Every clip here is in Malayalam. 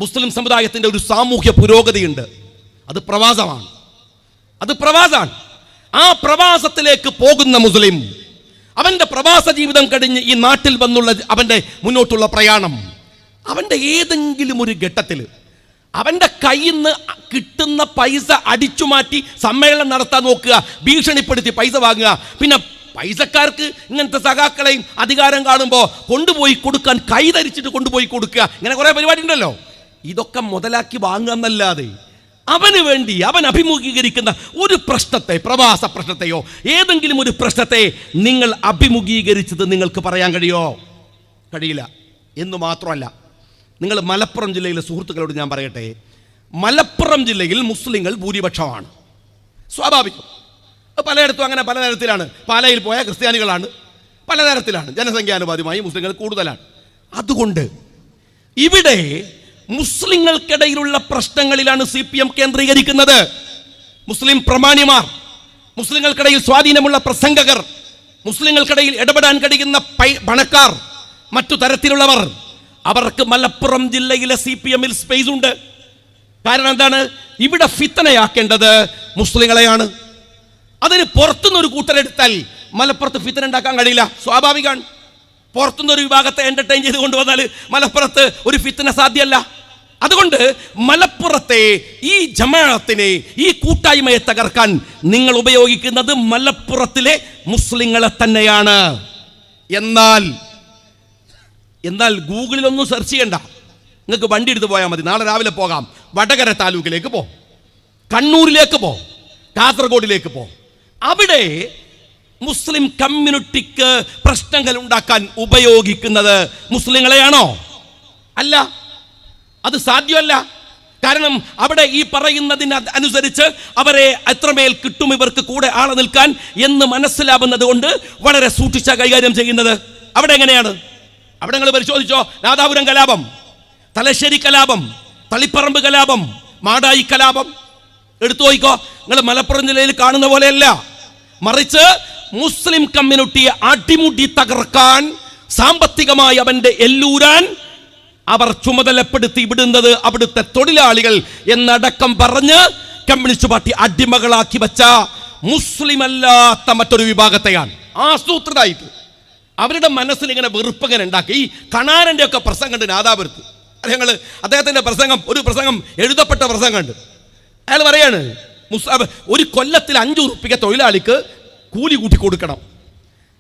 മുസ്ലിം സമുദായത്തിൻ്റെ ഒരു സാമൂഹ്യ പുരോഗതിയുണ്ട്. അത് പ്രവാസമാണ്. ആ പ്രവാസത്തിലേക്ക് പോകുന്ന മുസ്ലിം, അവൻ്റെ പ്രവാസ ജീവിതം കഴിഞ്ഞ് ഈ നാട്ടിൽ വന്നുള്ള അവൻ്റെ മുന്നോട്ടുള്ള പ്രയാണം, അവൻ്റെ ഏതെങ്കിലും ഒരു ഘട്ടത്തിൽ അവൻ്റെ കയ്യിൽ നിന്ന് കിട്ടുന്ന പൈസ അടിച്ചു മാറ്റി സമ്മേളനം നടത്താൻ നോക്കുക, ഭീഷണിപ്പെടുത്തി പൈസ വാങ്ങുക. പിന്നെ പൈസക്കാർക്ക് ഇങ്ങനത്തെ സഖാക്കളെയും അധികാരം കാണുമ്പോൾ കൊണ്ടുപോയി കൊടുക്കാൻ കൈതരിച്ചിട്ട് കൊണ്ടുപോയി കൊടുക്കുക, ഇങ്ങനെ കുറേ പരിപാടി ഉണ്ടല്ലോ. ഇതൊക്കെ മുതലാക്കി വാങ്ങുക എന്നല്ലാതെ അവന് വേണ്ടി അവൻ അഭിമുഖീകരിക്കുന്ന ഒരു പ്രശ്നത്തെ, പ്രവാസ പ്രശ്നത്തെയോ ഏതെങ്കിലും ഒരു പ്രശ്നത്തെ നിങ്ങൾ അഭിമുഖീകരിച്ചത് നിങ്ങൾക്ക് പറയാൻ കഴിയില്ല എന്ന് മാത്രമല്ല, നിങ്ങൾ മലപ്പുറം ജില്ലയിലെ സുഹൃത്തുക്കളോട് ഞാൻ പറയട്ടെ, മലപ്പുറം ജില്ലയിൽ മുസ്ലിങ്ങൾ ഭൂരിപക്ഷമാണ്. സ്വാഭാവികം. പലയിടത്തും അങ്ങനെ പലതരത്തിലാണ്. പാലയിൽ പോയ ക്രിസ്ത്യാനികളാണ്, പലതരത്തിലാണ്. ജനസംഖ്യാനുപാതികമായി മുസ്ലിങ്ങൾ കൂടുതലാണ്. അതുകൊണ്ട് ഇവിടെ മുസ്ലിങ്ങൾക്കിടയിലുള്ള പ്രശ്നങ്ങളിലാണ് CPM കേന്ദ്രീകരിക്കുന്നത്. മുസ്ലിം പ്രമാണിമാർ, മുസ്ലിങ്ങൾക്കിടയിൽ സ്വാധീനമുള്ള പ്രസംഗകർ, മുസ്ലിങ്ങൾക്കിടയിൽ ഇടപെടാൻ കഴിയുന്ന പണക്കാർ, മറ്റു തരത്തിലുള്ളവർ, അവർക്ക് മലപ്പുറം ജില്ലയിലെ CPM-ൽ സ്പേസ് ഉണ്ട്. കാരണം എന്താണ്? ഇവിടെ ഫിത്തനയാക്കേണ്ടത് മുസ്ലിങ്ങളെയാണ്. അതിന് പുറത്തുനിന്നൊരു കൂട്ടരെടുത്താൽ മലപ്പുറത്ത് ഫിത്തന ഉണ്ടാക്കാൻ കഴിയില്ല. സ്വാഭാവികമാണ്. പുറത്തുനിന്നൊരു വിഭാഗത്തെ എൻ്റർടൈൻ ചെയ്ത് കൊണ്ടുവന്നാൽ മലപ്പുറത്ത് ഒരു ഫിത്തന സാധ്യമല്ല. അതുകൊണ്ട് മലപ്പുറത്തെ ഈ ജമാഅത്തിനെ, ഈ കൂട്ടായ്മയെ തകർക്കാൻ നിങ്ങൾ ഉപയോഗിക്കുന്നത് മലപ്പുറത്തിലെ മുസ്ലിങ്ങളെ തന്നെയാണ്. എന്നാൽ ഗൂഗിളിലൊന്നും സെർച്ച് ചെയ്യണ്ട. നിങ്ങൾക്ക് വണ്ടി എടുത്ത് പോയാൽ മതി. നാളെ രാവിലെ പോകാം. വടകര താലൂക്കിലേക്ക് പോ, കണ്ണൂരിലേക്ക് പോ, കാസർഗോഡിലേക്ക് പോ. അവിടെ മുസ്ലിം കമ്മ്യൂണിറ്റിക്ക് പ്രശ്നങ്ങൾ ഉണ്ടാക്കാൻ ഉപയോഗിക്കുന്നത് മുസ്ലിങ്ങളെയാണോ? അല്ല, അത് സാധ്യമല്ല. കാരണം അവിടെ ഈ പറയുന്നതിന് അനുസരിച്ച് അവരെ എത്രമേൽ കിട്ടും ഇവർക്ക് കൂടെ ആളെ നിൽക്കാൻ എന്ന് മനസ്സിലാവുന്നത് കൊണ്ട് വളരെ സൂക്ഷിച്ച കൈകാര്യം ചെയ്യുന്നത്. അവിടെ എങ്ങനെയാണ്? അവിടെ നിങ്ങൾ പരിശോധിച്ചോ. നാദാപുരം കലാപം, തലശ്ശേരി കലാപം, തളിപ്പറമ്പ് കലാപം, മാടായി കലാപം എടുത്തു നോക്കിക്കോ. നിങ്ങൾ മലപ്പുറം ജില്ലയിൽ കാണുന്ന പോലെയല്ല. മറിച്ച് മുസ്ലിം കമ്മ്യൂണിറ്റിയെ അടിമുടി തകർക്കാൻ, സാമ്പത്തികമായി അവന്റെ എല്ലൂരാൻ അവർ ചുമതലപ്പെടുത്തി വിടുന്നത് അവിടുത്തെ തൊഴിലാളികൾ എന്നടക്കം പറഞ്ഞ് കമ്മ്യൂണിസ്റ്റ് പാർട്ടി അടിമകളാക്കി വെച്ച മുസ്ലിം അല്ലാത്ത മറ്റൊരു വിഭാഗത്തെയാണ് ആസൂത്രിതമായിട്ട് അവരുടെ മനസ്സിൽ ഇങ്ങനെ വെറുപ്പങ്ങനെ ഉണ്ടാക്കി. ഈ കണാരൻ്റെ ഒക്കെ പ്രസംഗം ഉണ്ട് നാദാപുരത്ത്. ഞങ്ങൾ അദ്ദേഹത്തിൻ്റെ ഒരു പ്രസംഗം എഴുതപ്പെട്ട പ്രസംഗമുണ്ട്. അയാൾ പറയാണ്, ഒരു കൊല്ലത്തിൽ 5 ഉറുപ്പിക തൊഴിലാളിക്ക് കൂലി കൂട്ടി കൊടുക്കണം.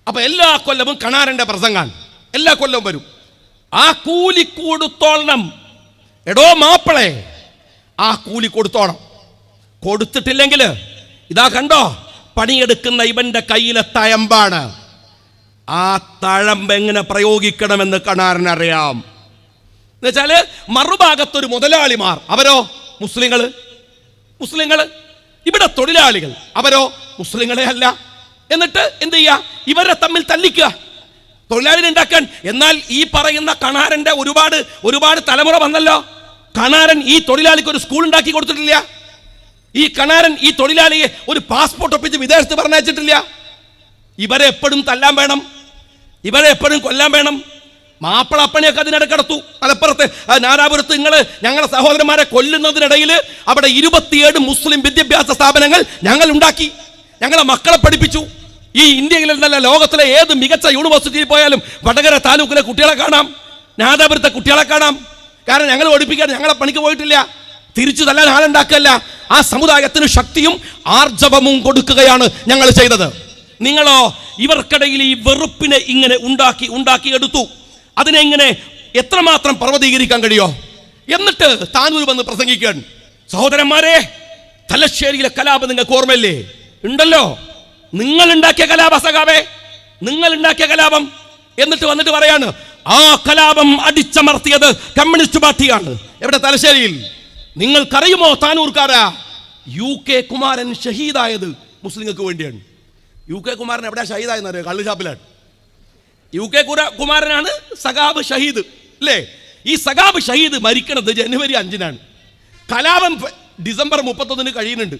അപ്പൊ എല്ലാ കൊല്ലവും കണാരൻ്റെ പ്രസംഗാണ്, എല്ലാ കൊല്ലവും വരും. ആ കൂലി കൊടുത്തോളണം. എടോ മാപ്പിളെ, ആ കൂലി കൊടുത്തോണം. കൊടുത്തിട്ടില്ലെങ്കിൽ ഇതാ കണ്ടോ, പണിയെടുക്കുന്ന ഇവന്റെ കയ്യിലെ തഴമ്പാണ്. ആ തഴമ്പ് എങ്ങനെ പ്രയോഗിക്കണമെന്ന് കണാരനറിയാം. എന്നുവെച്ചാല് മറുഭാഗത്തൊരു മുതലാളിമാർ, അവരോ മുസ്ലിങ്ങള്. ഇവിടെ തൊഴിലാളികൾ, അവരോ മുസ്ലിങ്ങളെ അല്ല. എന്നിട്ട് എന്ത് ചെയ്യുക? ഇവരെ തമ്മിൽ തല്ലിക്കുക, തൊഴിലാളിനെ ഉണ്ടാക്കാൻ. എന്നാൽ ഈ പറയുന്ന കണാരന്റെ ഒരുപാട് തലമുറ വന്നല്ലോ. കണാരൻ ഈ തൊഴിലാളിക്ക് ഒരു സ്കൂൾ ഉണ്ടാക്കി കൊടുത്തിട്ടില്ല. ഈ കണാരൻ ഈ തൊഴിലാളിയെ ഒരു പാസ്പോർട്ട് ഒപ്പിച്ച് വിദേശത്ത് പറഞ്ഞയച്ചിട്ടില്ല. ഇവരെ എപ്പോഴും തല്ലാൻ വേണം, ഇവരെ എപ്പോഴും കൊല്ലാൻ വേണം. മാപ്പിളപ്പണിയൊക്കെ അതിനിടക്കിടത്തു. മലപ്പുറത്ത് നാദാപുരത്ത് ഞങ്ങളുടെ സഹോദരന്മാരെ കൊല്ലുന്നതിനിടയിൽ അവിടെ 27 മുസ്ലിം വിദ്യാഭ്യാസ സ്ഥാപനങ്ങൾ ഞങ്ങൾ ഉണ്ടാക്കി, ഞങ്ങളെ മക്കളെ പഠിപ്പിച്ചു. ഈ ഇന്ത്യയിൽ നല്ല ലോകത്തിലെ ഏത് മികച്ച യൂണിവേഴ്സിറ്റിയിൽ പോയാലും വടകര താലൂക്കിലെ കുട്ടികളെ കാണാം, നാദാപുരത്തെ കുട്ടികളെ കാണാം. കാരണം ഞങ്ങൾ പഠിപ്പിക്കാൻ, ഞങ്ങളെ പണിക്ക് പോയിട്ടില്ല. തിരിച്ചു തല്ലാൻ ആളുണ്ടാക്കല്ല. ആ സമുദായത്തിന് ശക്തിയും ആർജവവും കൊടുക്കുകയാണ് ഞങ്ങൾ ചെയ്തത്. നിങ്ങളോ ഇവർക്കിടയിൽ ഈ വെറുപ്പിനെ ഇങ്ങനെ ഉണ്ടാക്കി എടുത്തു. അതിനെ ഇങ്ങനെ എത്രമാത്രം പർവ്വതീകരിക്കാൻ കഴിയോ? എന്നിട്ട് താനൂർ വന്ന് പ്രസംഗിക്കാൻ, സഹോദരന്മാരെ, തലശ്ശേരിയിലെ കലാപം നിങ്ങൾക്ക് ഓർമ്മയില്ലേ? ഉണ്ടല്ലോ, നിങ്ങൾ ഉണ്ടാക്കിയ കലാപ സഖാവേ, നിങ്ങൾ ഉണ്ടാക്കിയ കലാപം. എന്നിട്ട് വന്നിട്ട് പറയാണ്, ആ കലാപം അടിച്ചമർത്തിയത് കമ്മ്യൂണിസ്റ്റ് പാർട്ടിയാണ്. എവിടെ? തലശ്ശേരിയിൽ. നിങ്ങൾക്കറിയുമോ താനൂർക്കാരാ? UK കുമാരൻ ഷഹീദായത് മുസ്ലിങ്ങൾക്ക് വേണ്ടിയാണ്. UK കുമാരൻ എവിടെയാ ഷഹീദായെന്ന് അറിയാം? കള്ളുഷാപ്പിലാണ്. UK കുമാരനാണ് സഖാബ് ഷഹീദ്, അല്ലേ? ഈ സഖാബ് ഷഹീദ് മരിക്കണത് ജനുവരി 5-നാണ്. കലാപം ഡിസംബർ 31-ന് കഴിയുന്നുണ്ട്.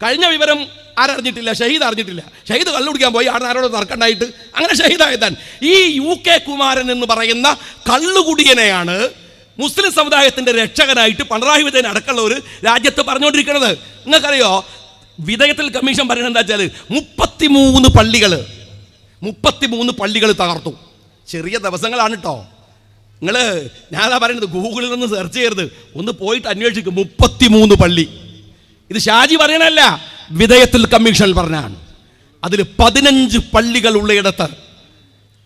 കഴിഞ്ഞ വിവരം ആരറിഞ്ഞിട്ടില്ല, ഷഹീദ് അറിഞ്ഞിട്ടില്ല. ഷഹീദ് കള്ളുടിക്കാൻ പോയി, ആരോട് തർക്കണ്ടായിട്ട് അങ്ങനെ ഷഹീദായതാണ്. ഈ UK കുമാരൻ എന്ന് പറയുന്ന കള്ളുകുടിയനെയാണ് മുസ്ലിം സമുദായത്തിന്റെ രക്ഷകനായിട്ട് പിണറായി വിജയൻ അടക്കമുള്ള ഒരു രാജ്യത്ത് പറഞ്ഞുകൊണ്ടിരിക്കുന്നത്. നിങ്ങൾക്കറിയോ വിധേയത്തിൽ കമ്മീഷൻ പറയുന്നത് എന്താ വെച്ചാൽ 33 പള്ളികൾ തകർത്തു. ചെറിയ ദിവസങ്ങളാണ് കേട്ടോ. ഞാനതാ പറയുന്നത്, ഗൂഗിളിൽ നിന്ന് സെർച്ച് ചെയ്യരുത്, ഒന്ന് പോയിട്ട് അന്വേഷിക്കും. 33 പള്ളി. ഇത് ഷാജി പറയണല്ല, വിധേയത്തിൽ കമ്മീഷൻ പറഞ്ഞാണ്. അതിൽ 15 പള്ളികൾ ഉള്ളയിടത്ത്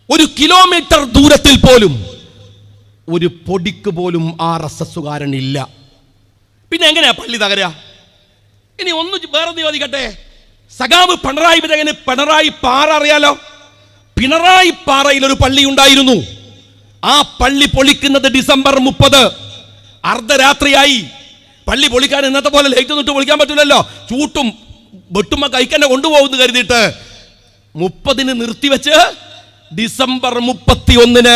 1 കിലോമീറ്റർ ദൂരത്തിൽ പോലും ഒരു പൊടിക്ക് പോലും RSSകാരനില്ല. പിന്നെ എങ്ങനെയാ പള്ളി തകരുക? ഇനി ഒന്ന് വേറെ ചോദിക്കട്ടെ, സഖാവ് പിണറായി വിജയന് പിണറായി പാറ അറിയാലോ. പിണറായി പാറയിൽ ഒരു പള്ളി ഉണ്ടായിരുന്നു. ആ പള്ളി പൊളിക്കുന്നത് ഡിസംബർ 30 അർദ്ധരാത്രിയായി. പള്ളി പൊളിക്കാൻ ഇന്നത്തെ പോലെ ലൈറ്റ് ഒന്നിട്ട് പൊളിക്കാൻ പറ്റില്ലല്ലോ. ചൂട്ടും വെട്ടുമ്പോ കൈക്കന്നെ കൊണ്ടുപോകുന്നു കരുതിയിട്ട് 30 നിർത്തിവെച്ച് ഡിസംബർ 31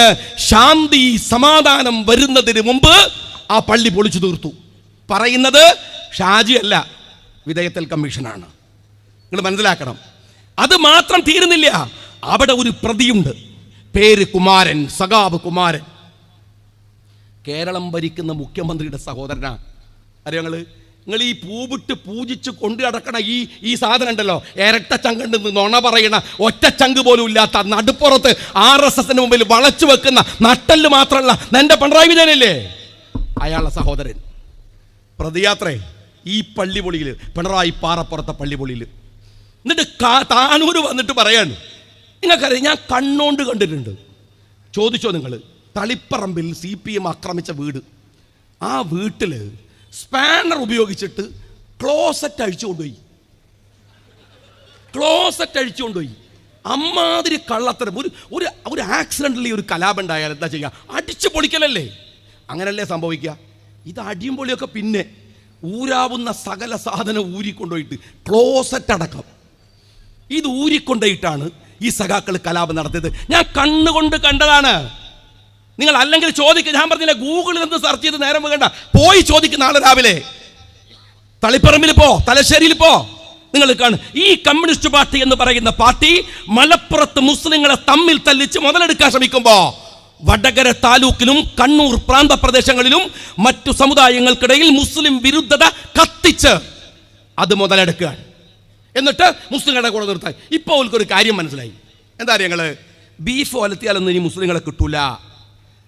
ശാന്തി സമാധാനം വരുന്നതിന് മുമ്പ് ആ പള്ളി പൊളിച്ചു തീർത്തു. പറയുന്നത് ഷാജി അല്ല, വിധേയത്തിൽ കമ്മീഷനാണ്. നിങ്ങൾ മനസ്സിലാക്കണം. അത് മാത്രം തീരുന്നില്ല, അവിടെ ഒരു പ്രതിയുണ്ട്, പേര് കുമാരൻ, സഖാവ് കുമാരൻ. കേരളം ഭരിക്കുന്ന മുഖ്യമന്ത്രിയുടെ സഹോദരനാ. അറിയോ നിങ്ങൾ ഈ പൂവിട്ട് പൂജിച്ച് കൊണ്ടു നടക്കണ ഈ സാധനം ഉണ്ടല്ലോ, ഇരട്ട ചങ്കണ്ടെന്ന് നുണ പറയണ, ഒറ്റ ചങ്ക് പോലും ഇല്ലാത്ത നടുപ്പുറത്ത് RSSന് മുമ്പിൽ വളച്ചു വെക്കുന്ന നട്ടല് മാത്രമല്ല എൻ്റെ പിണറായി വിജയനല്ലേ അയാളുടെ സഹോദരൻ. പ്രതിയാത്രേ ഈ പള്ളിപൊളിയിൽ, പിണറായി പാറപ്പുറത്തെ പള്ളിപൊളിയിൽ. എന്നിട്ട് താനൂര് വന്നിട്ട് പറയാണ്, നിങ്ങൾക്കറിയാം ഞാൻ കണ്ണോണ്ട് കണ്ടിട്ടുണ്ട്. ചോദിച്ചോ നിങ്ങൾ, തളിപ്പറമ്പിൽ CPM ആക്രമിച്ച വീട്, ആ വീട്ടിൽ സ്പാനർ ഉപയോഗിച്ചിട്ട് ക്ലോസറ്റ് അഴിച്ചുകൊണ്ടുപോയി. അമ്മാതിരി കള്ളത്തരം. ഒരു ആക്സിഡന്റലി ഒരു കലാപം ഉണ്ടായാൽ എന്താ ചെയ്യുക? അടിച്ചു പൊളിക്കലല്ലേ? അങ്ങനല്ലേ സംഭവിക്കുക? ഇത് അടിയും പൊളിയൊക്കെ പിന്നെ ഊരാവുന്ന സകല സാധനം ഊരിക്കൊണ്ടുപോയിട്ട്, ക്ലോസറ്റ് അടക്കം ഇത് ഊരിക്കൊണ്ടുപോയിട്ടാണ് ഈ സഖാക്കൾ കലാപം നടത്തിയത്. ഞാൻ കണ്ണുകൊണ്ട് കണ്ടതാണ്. നിങ്ങൾ അല്ലെങ്കിൽ ചോദിക്കുക, ഞാൻ പറഞ്ഞില്ല ഗൂഗിളിൽ നിന്ന് സെർച്ച് ചെയ്ത് നേരം വേണ്ട, പോയി ചോദിക്കും. നാളെ രാവിലെ തളിപ്പറമ്പിൽ പോ, തലശ്ശേരിയിൽ പോ, നിങ്ങൾ കാണും. ഈ കമ്മ്യൂണിസ്റ്റ് പാർട്ടി എന്ന് പറയുന്ന പാർട്ടി മലപ്പുറത്ത് മുസ്ലിങ്ങളെ തമ്മിൽ തല്ലിച്ച് മുതലെടുക്കാൻ ശ്രമിക്കുമ്പോ വടകര താലൂക്കിലും കണ്ണൂർ പ്രാന്തപ്രദേശങ്ങളിലും മറ്റു സമുദായങ്ങൾക്കിടയിൽ മുസ്ലിം വിരുദ്ധത കത്തിച്ച് അത് മുതലെടുക്കുകയാണ്. എന്നിട്ട് മുസ്ലിങ്ങളുടെ കൂടെ നിർത്താൻ. ഇപ്പോൾ അവർക്കൊരു കാര്യം മനസ്സിലായി. എന്താ അറിയാം, ബീഫ് ഒലത്തിയാലൊന്നും ഇനി മുസ്ലിങ്ങളെ കിട്ടൂല.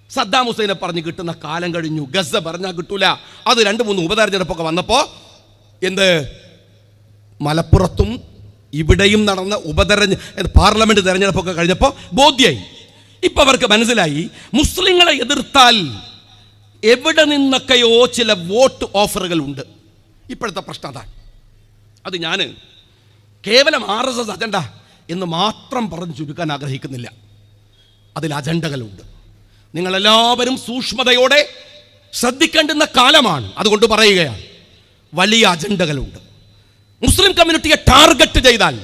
സദ്ദാം ഹുസൈനെ പറഞ്ഞ് കിട്ടുന്ന കാലം കഴിഞ്ഞു. ഗസ പറഞ്ഞാൽ കിട്ടൂല. അത് 2-3 ഉപതെരഞ്ഞെടുപ്പൊക്കെ വന്നപ്പോൾ മലപ്പുറത്തും ഇവിടെയും നടന്ന പാർലമെന്റ് തെരഞ്ഞെടുപ്പൊക്കെ കഴിഞ്ഞപ്പോൾ ബോധ്യായി. ഇപ്പൊ അവർക്ക് മനസ്സിലായി, മുസ്ലിങ്ങളെ എതിർത്താൽ എവിടെ നിന്നൊക്കെയോ ചില വോട്ട് ഓഫറുകൾ ഉണ്ട്. ഇപ്പോഴത്തെ പ്രശ്നം അതാണ്. അത് ഞാൻ കേവലം RSS അജണ്ട എന്ന് മാത്രം പറഞ്ഞു ചുരുക്കാൻ ആഗ്രഹിക്കുന്നില്ല. അതിൽ അജണ്ടകളുണ്ട്. നിങ്ങളെല്ലാവരും സൂക്ഷ്മതയോടെ ശ്രദ്ധിക്കേണ്ടുന്ന കാലമാണ്. അതുകൊണ്ട് പറയുകയാണ്, വലിയ അജണ്ടകളുണ്ട്. മുസ്ലിം കമ്മ്യൂണിറ്റിയെ ടാർഗറ്റ് ചെയ്താൽ,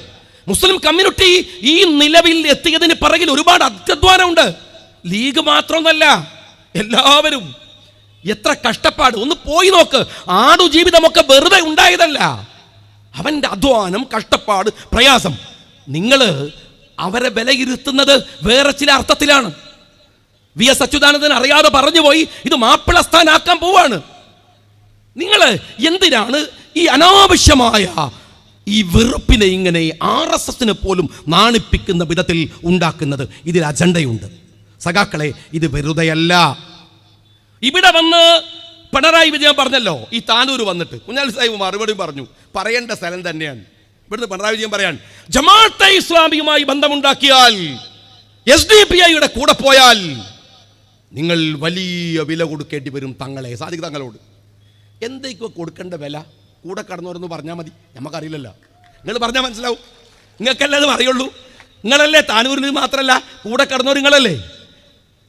മുസ്ലിം കമ്മ്യൂണിറ്റി ഈ നിലവിൽ എത്തിയതിന് പിറകിൽ ഒരുപാട് അധ്വാനമുണ്ട്. ലീഗ് മാത്രമൊന്നല്ല, എല്ലാവരും എത്ര കഷ്ടപ്പാട്. ഒന്ന് പോയി നോക്ക്. ആടുജീവിതമൊക്കെ വെറുതെ ഉണ്ടായതല്ല. അവൻ്റെ അധ്വാനം, കഷ്ടപ്പാട്, പ്രയാസം. നിങ്ങൾ അവരെ വിലയിരുത്തുന്നത് വേറെ ചില അർത്ഥത്തിലാണ്. VS അച്യുതാനന്ദൻ അറിയാതെ പറഞ്ഞുപോയി, ഇത് മാപ്പിളസ്ഥാനാക്കാൻ പോവാണ്. നിങ്ങൾ എന്തിനാണ് ഈ അനാവശ്യമായ ഈ വെറുപ്പിനെ ഇങ്ങനെ RSSനെ പോലും നാണിപ്പിക്കുന്ന വിധത്തിൽ ഉണ്ടാക്കുന്നത്? ഇതിൽ അജണ്ടയുണ്ട് സഖാക്കളെ. ഇത് വെറുതെയല്ല. ഇവിടെ വന്ന് പിണറായി വിജയൻ പറഞ്ഞല്ലോ, ഈ താനൂർ വന്നിട്ട് കുഞ്ഞാലി സാഹിബ് മറുപടി പറഞ്ഞു. പറയേണ്ട സ്ഥലം തന്നെയാണ്. ഇവിടുന്ന് പിണറായി വിജയൻ പറയാൻ, ജമാഅത്തെ ഇസ്ലാമിയുമായി ബന്ധമുണ്ടാക്കിയാൽ, SDPIയുടെ കൂടെ പോയാൽ നിങ്ങൾ വലിയ വില കൊടുക്കേണ്ടി വരും തങ്ങളെ. സാദിഖ് തങ്ങളോട് എന്തൊക്കെ കൊടുക്കേണ്ട വില കൂടെ കടന്നവരെന്ന് പറഞ്ഞാൽ മതി. നമുക്കറിയില്ലല്ലോ. നിങ്ങൾ പറഞ്ഞാൽ മനസ്സിലാവും. നിങ്ങൾക്കല്ലേ അത് അറിയുള്ളൂ. നിങ്ങളല്ലേ താനൂരിൽ മാത്രമല്ല കൂടെ കടന്നവർ നിങ്ങളല്ലേ.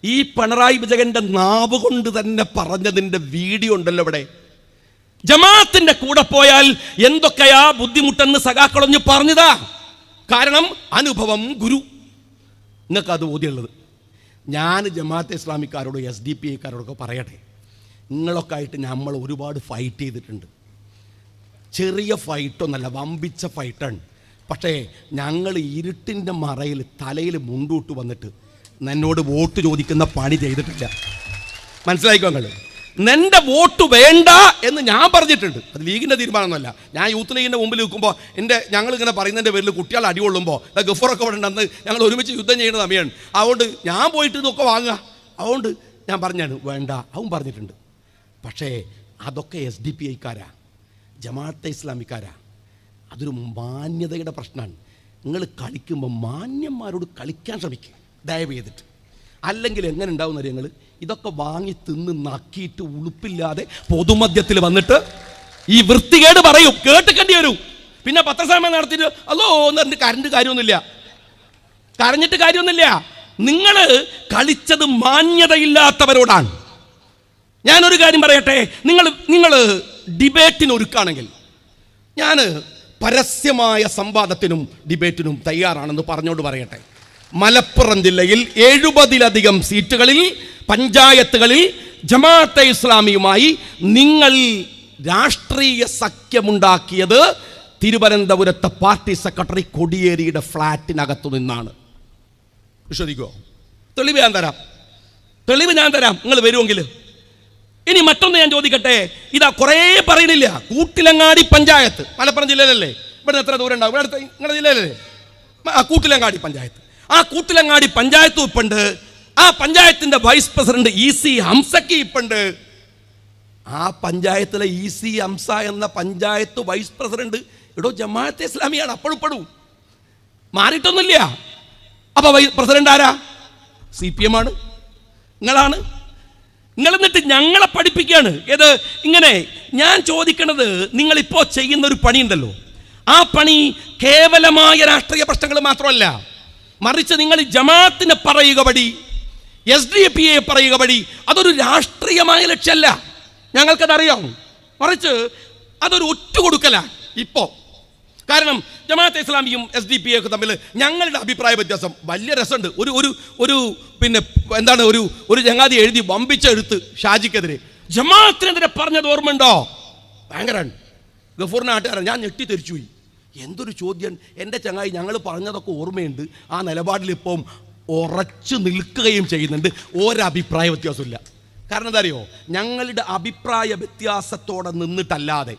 ഈ പിണറായി വിജയന്റെ നാവ് കൊണ്ട് തന്നെ പറഞ്ഞതിൻ്റെ വീഡിയോ ഉണ്ടല്ലോ ഇവിടെ. ജമാഅത്തിന്റെ കൂടെ പോയാൽ എന്തൊക്കെയാ ബുദ്ധിമുട്ടെന്ന് സഖാക്കളൊഞ്ഞ് പറഞ്ഞതാ. കാരണം അനുഭവം ഗുരു. നിങ്ങൾക്ക് അത് ബോധ്യമുള്ളത്. ഞാൻ ജമാഅത്തെ ഇസ്ലാമിക്കാരോട് SDPIക്കാരോടൊക്കെ പറയട്ടെ, നിങ്ങളൊക്കെ ആയിട്ട് നമ്മൾ ഒരുപാട് ഫൈറ്റ് ചെയ്തിട്ടുണ്ട്. ചെറിയ ഫൈറ്റൊന്നല്ല, വമ്പിച്ച ഫൈറ്റാണ്. പക്ഷേ ഞങ്ങൾ ഇരുട്ടിൻ്റെ മറയിൽ തലയിൽ മുണ്ടൂട്ട് വന്നിട്ട് എന്നോട് വോട്ട് ചോദിക്കുന്ന പണി ചെയ്തിട്ടില്ല. മനസ്സിലായിക്കോ നിങ്ങൾ. നിന്റെ വോട്ട് വേണ്ട എന്ന് ഞാൻ പറഞ്ഞിട്ടുണ്ട്. അത് ലീഗിൻ്റെ തീരുമാനമൊന്നുമല്ല. ഞാൻ യൂത്ത് ലീഗിൻ്റെ മുമ്പിൽ നിൽക്കുമ്പോൾ ഞങ്ങളിങ്ങനെ പറയുന്നതിൻ്റെ പേരിൽ കുട്ടികൾ അടികൊള്ളുമ്പോൾ ഗഫൂറൊക്കെ ഇവിടെ ഉണ്ടെന്ന് ഞങ്ങൾ ഒരുമിച്ച് യുദ്ധം ചെയ്യുന്ന സമയമാണ്. അതുകൊണ്ട് ഞാൻ പോയിട്ട് ഇതൊക്കെ വാങ്ങുക. അതുകൊണ്ട് ഞാൻ പറഞ്ഞാണ് വേണ്ട, അവൻ പറഞ്ഞിട്ടുണ്ട്. പക്ഷേ അതൊക്കെ SDPIക്കാരാ, ജമാഅത്തെ ഇസ്ലാമിക്കാരാ. അതൊരു മാന്യതയുടെ പ്രശ്നമാണ്. നിങ്ങൾ കളിക്കുമ്പോൾ മാന്യന്മാരോട് കളിക്കാൻ ശ്രമിക്കുക ദയവ് ചെയ്തിട്ട്. അല്ലെങ്കിൽ എങ്ങനെ ഉണ്ടാവും നിങ്ങൾ ഇതൊക്കെ വാങ്ങി തിന്ന് നക്കിയിട്ട് ഉളുപ്പില്ലാതെ പൊതുമധ്യത്തിൽ വന്നിട്ട് ഈ വൃത്തികേട് പറയും, കേട്ടിക്കേണ്ടി വരും. പിന്നെ പത്രസമ്മേളനം നടത്തിയിട്ട് അല്ലോ എന്ന് പറഞ്ഞിട്ട് കരഞ്ഞിട്ട് കാര്യമൊന്നുമില്ല. നിങ്ങൾ കളിച്ചത് മാന്യതയില്ലാത്തവരോടാണ്. ഞാനൊരു കാര്യം പറയട്ടെ, നിങ്ങൾ ഡിബേറ്റിന് ഒരുക്കുകയാണെങ്കിൽ ഞാൻ പരസ്യമായ സംവാദത്തിനും ഡിബേറ്റിനും തയ്യാറാണെന്ന് പറഞ്ഞോട് പറയട്ടെ. മലപ്പുറം ജില്ലയിൽ 70-ലധികം സീറ്റുകളിൽ പഞ്ചായത്തുകളിൽ ജമാഅത്തെ ഇസ്ലാമിയുമായി നിങ്ങൾ രാഷ്ട്രീയ സഖ്യമുണ്ടാക്കിയത് തിരുവനന്തപുരത്തെ പാർട്ടി സെക്രട്ടറി കൊടിയേരിയുടെ ഫ്ലാറ്റിനകത്തു നിന്നാണ്. വിശ്വസിക്കുമോ? തെളിവ് ഞാൻ തരാം നിങ്ങൾ വരുമെങ്കിൽ. ഇനി മറ്റൊന്ന് ഞാൻ ചോദിക്കട്ടെ, ഇതാ കുറേ പറയണില്ല. കൂട്ടിലങ്ങാടി പഞ്ചായത്ത് മലപ്പുറം ജില്ലയിലല്ലേ? ഇവിടെ എത്ര ദൂരം ഉണ്ടാവും? ഇവിടെ അടുത്ത നിങ്ങളുടെ ജില്ലയിലല്ലേ? കൂട്ടിലങ്ങാടി പഞ്ചായത്ത്. ആ കൂട്ടിലങ്ങാടി പഞ്ചായത്ത് ഇപ്പുണ്ട്. ആ പഞ്ചായത്തിന്റെ വൈസ് പ്രസിഡന്റ് EC ഹംസക്ക് ഇപ്പുണ്ട്. ആ പഞ്ചായത്തിലെ EC ഹംസ എന്ന പഞ്ചായത്ത് വൈസ് പ്രസിഡന്റ് ജമാഅത്തെ ഇസ്ലാമിയാണ്. അപ്പോഴും മാറിയിട്ടൊന്നുമില്ല. അപ്പൊ പ്രസിഡന്റ് ആരാ? CPM ആണ്. നിങ്ങളാണ്. നിങ്ങൾ എന്നിട്ട് ഞങ്ങളെ പഠിപ്പിക്കുകയാണ്. ഏത് ഇങ്ങനെ? ഞാൻ ചോദിക്കണത്, നിങ്ങളിപ്പോൾ ചെയ്യുന്ന ഒരു പണിയുണ്ടല്ലോ, ആ പണി കേവലമായ രാഷ്ട്രീയ പ്രശ്നങ്ങൾ മാത്രമല്ല, മറിച്ച് നിങ്ങൾ ജമാഅത്തിനെ പറയുക വഴി, SDPയെ പറയുക വഴി, അതൊരു രാഷ്ട്രീയമായ ലക്ഷ്യമല്ല. ഞങ്ങൾക്കതറിയാം. മറിച്ച് അതൊരു ഒറ്റുകൊടുക്കല ഇപ്പോൾ. കാരണം ജമാഅത്തെ ഇസ്ലാമിയും SDPയും ഒക്കെ തമ്മിൽ ഞങ്ങളുടെ അഭിപ്രായ വ്യത്യാസം വലിയ രസമുണ്ട്. ഒരു പിന്നെ എന്താണ് ഒരു ചങ്ങാതി എഴുതി വമ്പിച്ചെഴുത്ത് ഷാജിക്കെതിരെ ജമാഅത്തിനെതിരെ പറഞ്ഞത് ഓർമ്മയുണ്ടോ? ഭയങ്കരമാണ്. ഗഫൂറിൻ്റെ നാട്ടുകാരൻ. ഞാൻ ഞെട്ടിത്തെരിച്ചുപോയി. എന്തൊരു ചോദ്യം! എൻ്റെ ചങ്ങായി, ഞങ്ങൾ പറഞ്ഞതൊക്കെ ഓർമ്മയുണ്ട്. ആ നിലപാടിൽ ഇപ്പം ഉറച്ചു നിൽക്കുകയും ചെയ്യുന്നുണ്ട്. ഒരഭിപ്രായ വ്യത്യാസമില്ല. കാരണം എന്താ അറിയോ? ഞങ്ങളുടെ അഭിപ്രായ വ്യത്യാസത്തോടെ നിന്നിട്ടല്ലാതെ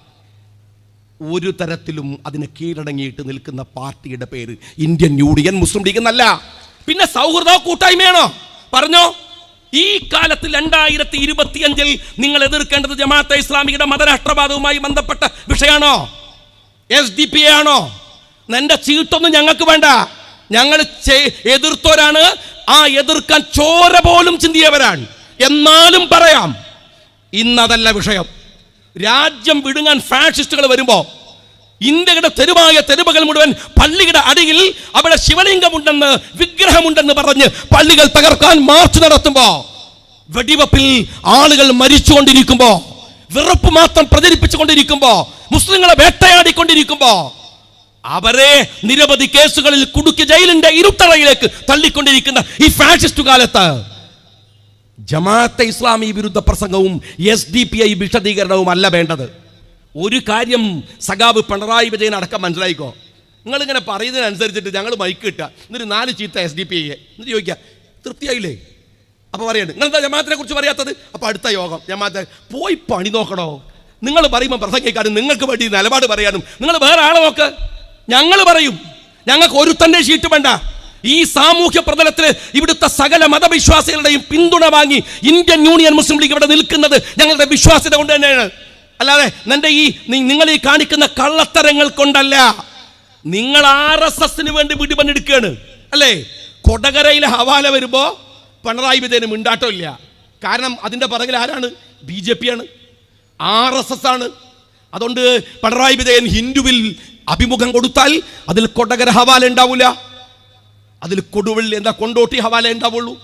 ഒരു തരത്തിലും അതിനെ കീഴടങ്ങിയിട്ട് നിൽക്കുന്ന പാർട്ടിയുടെ പേര് ഇന്ത്യൻ യൂണിയൻ മുസ്ലിം ലീഗ് എന്നല്ല. പിന്നെ സൗഹൃദ കൂട്ടായ്മയാണോ? പറഞ്ഞോ. ഈ കാലത്ത് 2025 നിങ്ങൾ എതിർക്കേണ്ടത് ജമാഅത്തെ ഇസ്ലാമിയുടെ മതരാഷ്ട്രവാദവുമായി ബന്ധപ്പെട്ട വിഷയമാണോ? SDPA ആണോ? നിന്റെ ചീട്ടൊന്നും ഞങ്ങൾക്ക് വേണ്ട. ഞങ്ങൾ എതിർത്തവരാണ്. ആ എതിർക്കാൻ ചോര പോലും ചിന്തിയവരാണ്. എന്നാലും പറയാം, ഇന്നതല്ല വിഷയം. രാജ്യം വിടുങ്ങാൻ ഫാഷിസ്റ്റുകൾ വരുമ്പോ ഇന്ത്യയുടെ തെരുവുകൾ മുഴുവൻ പള്ളിയുടെ അടിയിൽ അവിടെ ശിവലിംഗമുണ്ടെന്ന്, വിഗ്രഹമുണ്ടെന്ന് പറഞ്ഞ് പള്ളികൾ തകർക്കാൻ മാർച്ച് നടത്തുമ്പോ, വെടിവെപ്പിൽ ആളുകൾ മരിച്ചുകൊണ്ടിരിക്കുമ്പോ, വെറുപ്പ് മാത്രം പ്രചരിപ്പിച്ചുകൊണ്ടിരിക്കുമ്പോ, മുസ്ലിങ്ങളെ വേട്ടയാടിക്കൊണ്ടിരിക്കുമ്പോ, അവരെ നിരവധി കേസുകളിൽ കുടുക്കി ജയിലിന്റെ ഇരുട്ടറയിലേക്ക് തള്ളിക്കൊണ്ടിരിക്കുന്ന ഈ ഫാഷിസ്റ്റ് കാലത്ത് ജമാഅത്തെ ഇസ്ലാമി വിരുദ്ധ പ്രസംഗവും SDPI വിശദീകരണവും അല്ല വേണ്ടത്. ഒരു കാര്യം സഖാവ് പിണറായി വിജയൻ അടക്കം മനസ്സിലായിക്കോ. നിങ്ങളിങ്ങനെ പറയുന്നതിനനുസരിച്ചിട്ട് ഞങ്ങൾ മൈക്ക് കിട്ടുക, എന്നിട്ട് 4 ചീത്ത SDPയെ എന്നിട്ട് ചോദിക്കുക തൃപ്തിയായില്ലേ? അപ്പോൾ പറയണ്ട് നിങ്ങളെന്താ ജമാഅത്തിനെ കുറിച്ച് പറയാത്തത്? അപ്പോൾ അടുത്ത യോഗം ജമാഅത്തെ പോയി പണി നോക്കണോ? നിങ്ങൾ പറയുമ്പോൾ പ്രസംഗിക്കാനും നിങ്ങൾക്ക് വേണ്ടി നിലപാട് പറയാനും നിങ്ങൾ വേറെ ആളെ നോക്ക്. ഞങ്ങൾ പറയും, ഞങ്ങൾക്ക് ഒരുത്തൻ്റെ ഷീറ്റ് വേണ്ട. ഈ സാമൂഹ്യ പ്രതലത്തിൽ ഇവിടുത്തെ സകല മതവിശ്വാസികളുടെയും പിന്തുണ വാങ്ങി ഇന്ത്യൻ യൂണിയൻ മുസ്ലിം ലീഗ് ഇവിടെ നിൽക്കുന്നത് ഞങ്ങളുടെ വിശ്വാസ്യത കൊണ്ട് തന്നെയാണ്. അല്ലാതെ നിങ്ങൾ ഈ കാണിക്കുന്ന കള്ളത്തരങ്ങൾ കൊണ്ടല്ല. നിങ്ങൾ RSSന് വേണ്ടി വിടുപണിയെടുക്കുകയാണ് അല്ലേ? കൊടകരയിലെ ഹവാല വരുമ്പോൾ പിണറായി വിജയന് മിണ്ടാട്ടമില്ല. കാരണം അതിൻ്റെ പിറകിൽ ആരാണ്? BJP ആണ്, RSS ആണ്. അതുകൊണ്ട് പിണറായി വിജയൻ ഹിന്ദുവിൽ അഭിമുഖം കൊടുത്താൽ അതിൽ കൊടകര ഹവാല ഉണ്ടാവില്ല, അതിൽ കൊണ്ടോട്ടി ഹവാല ഉണ്ടാവുള്ളൂ.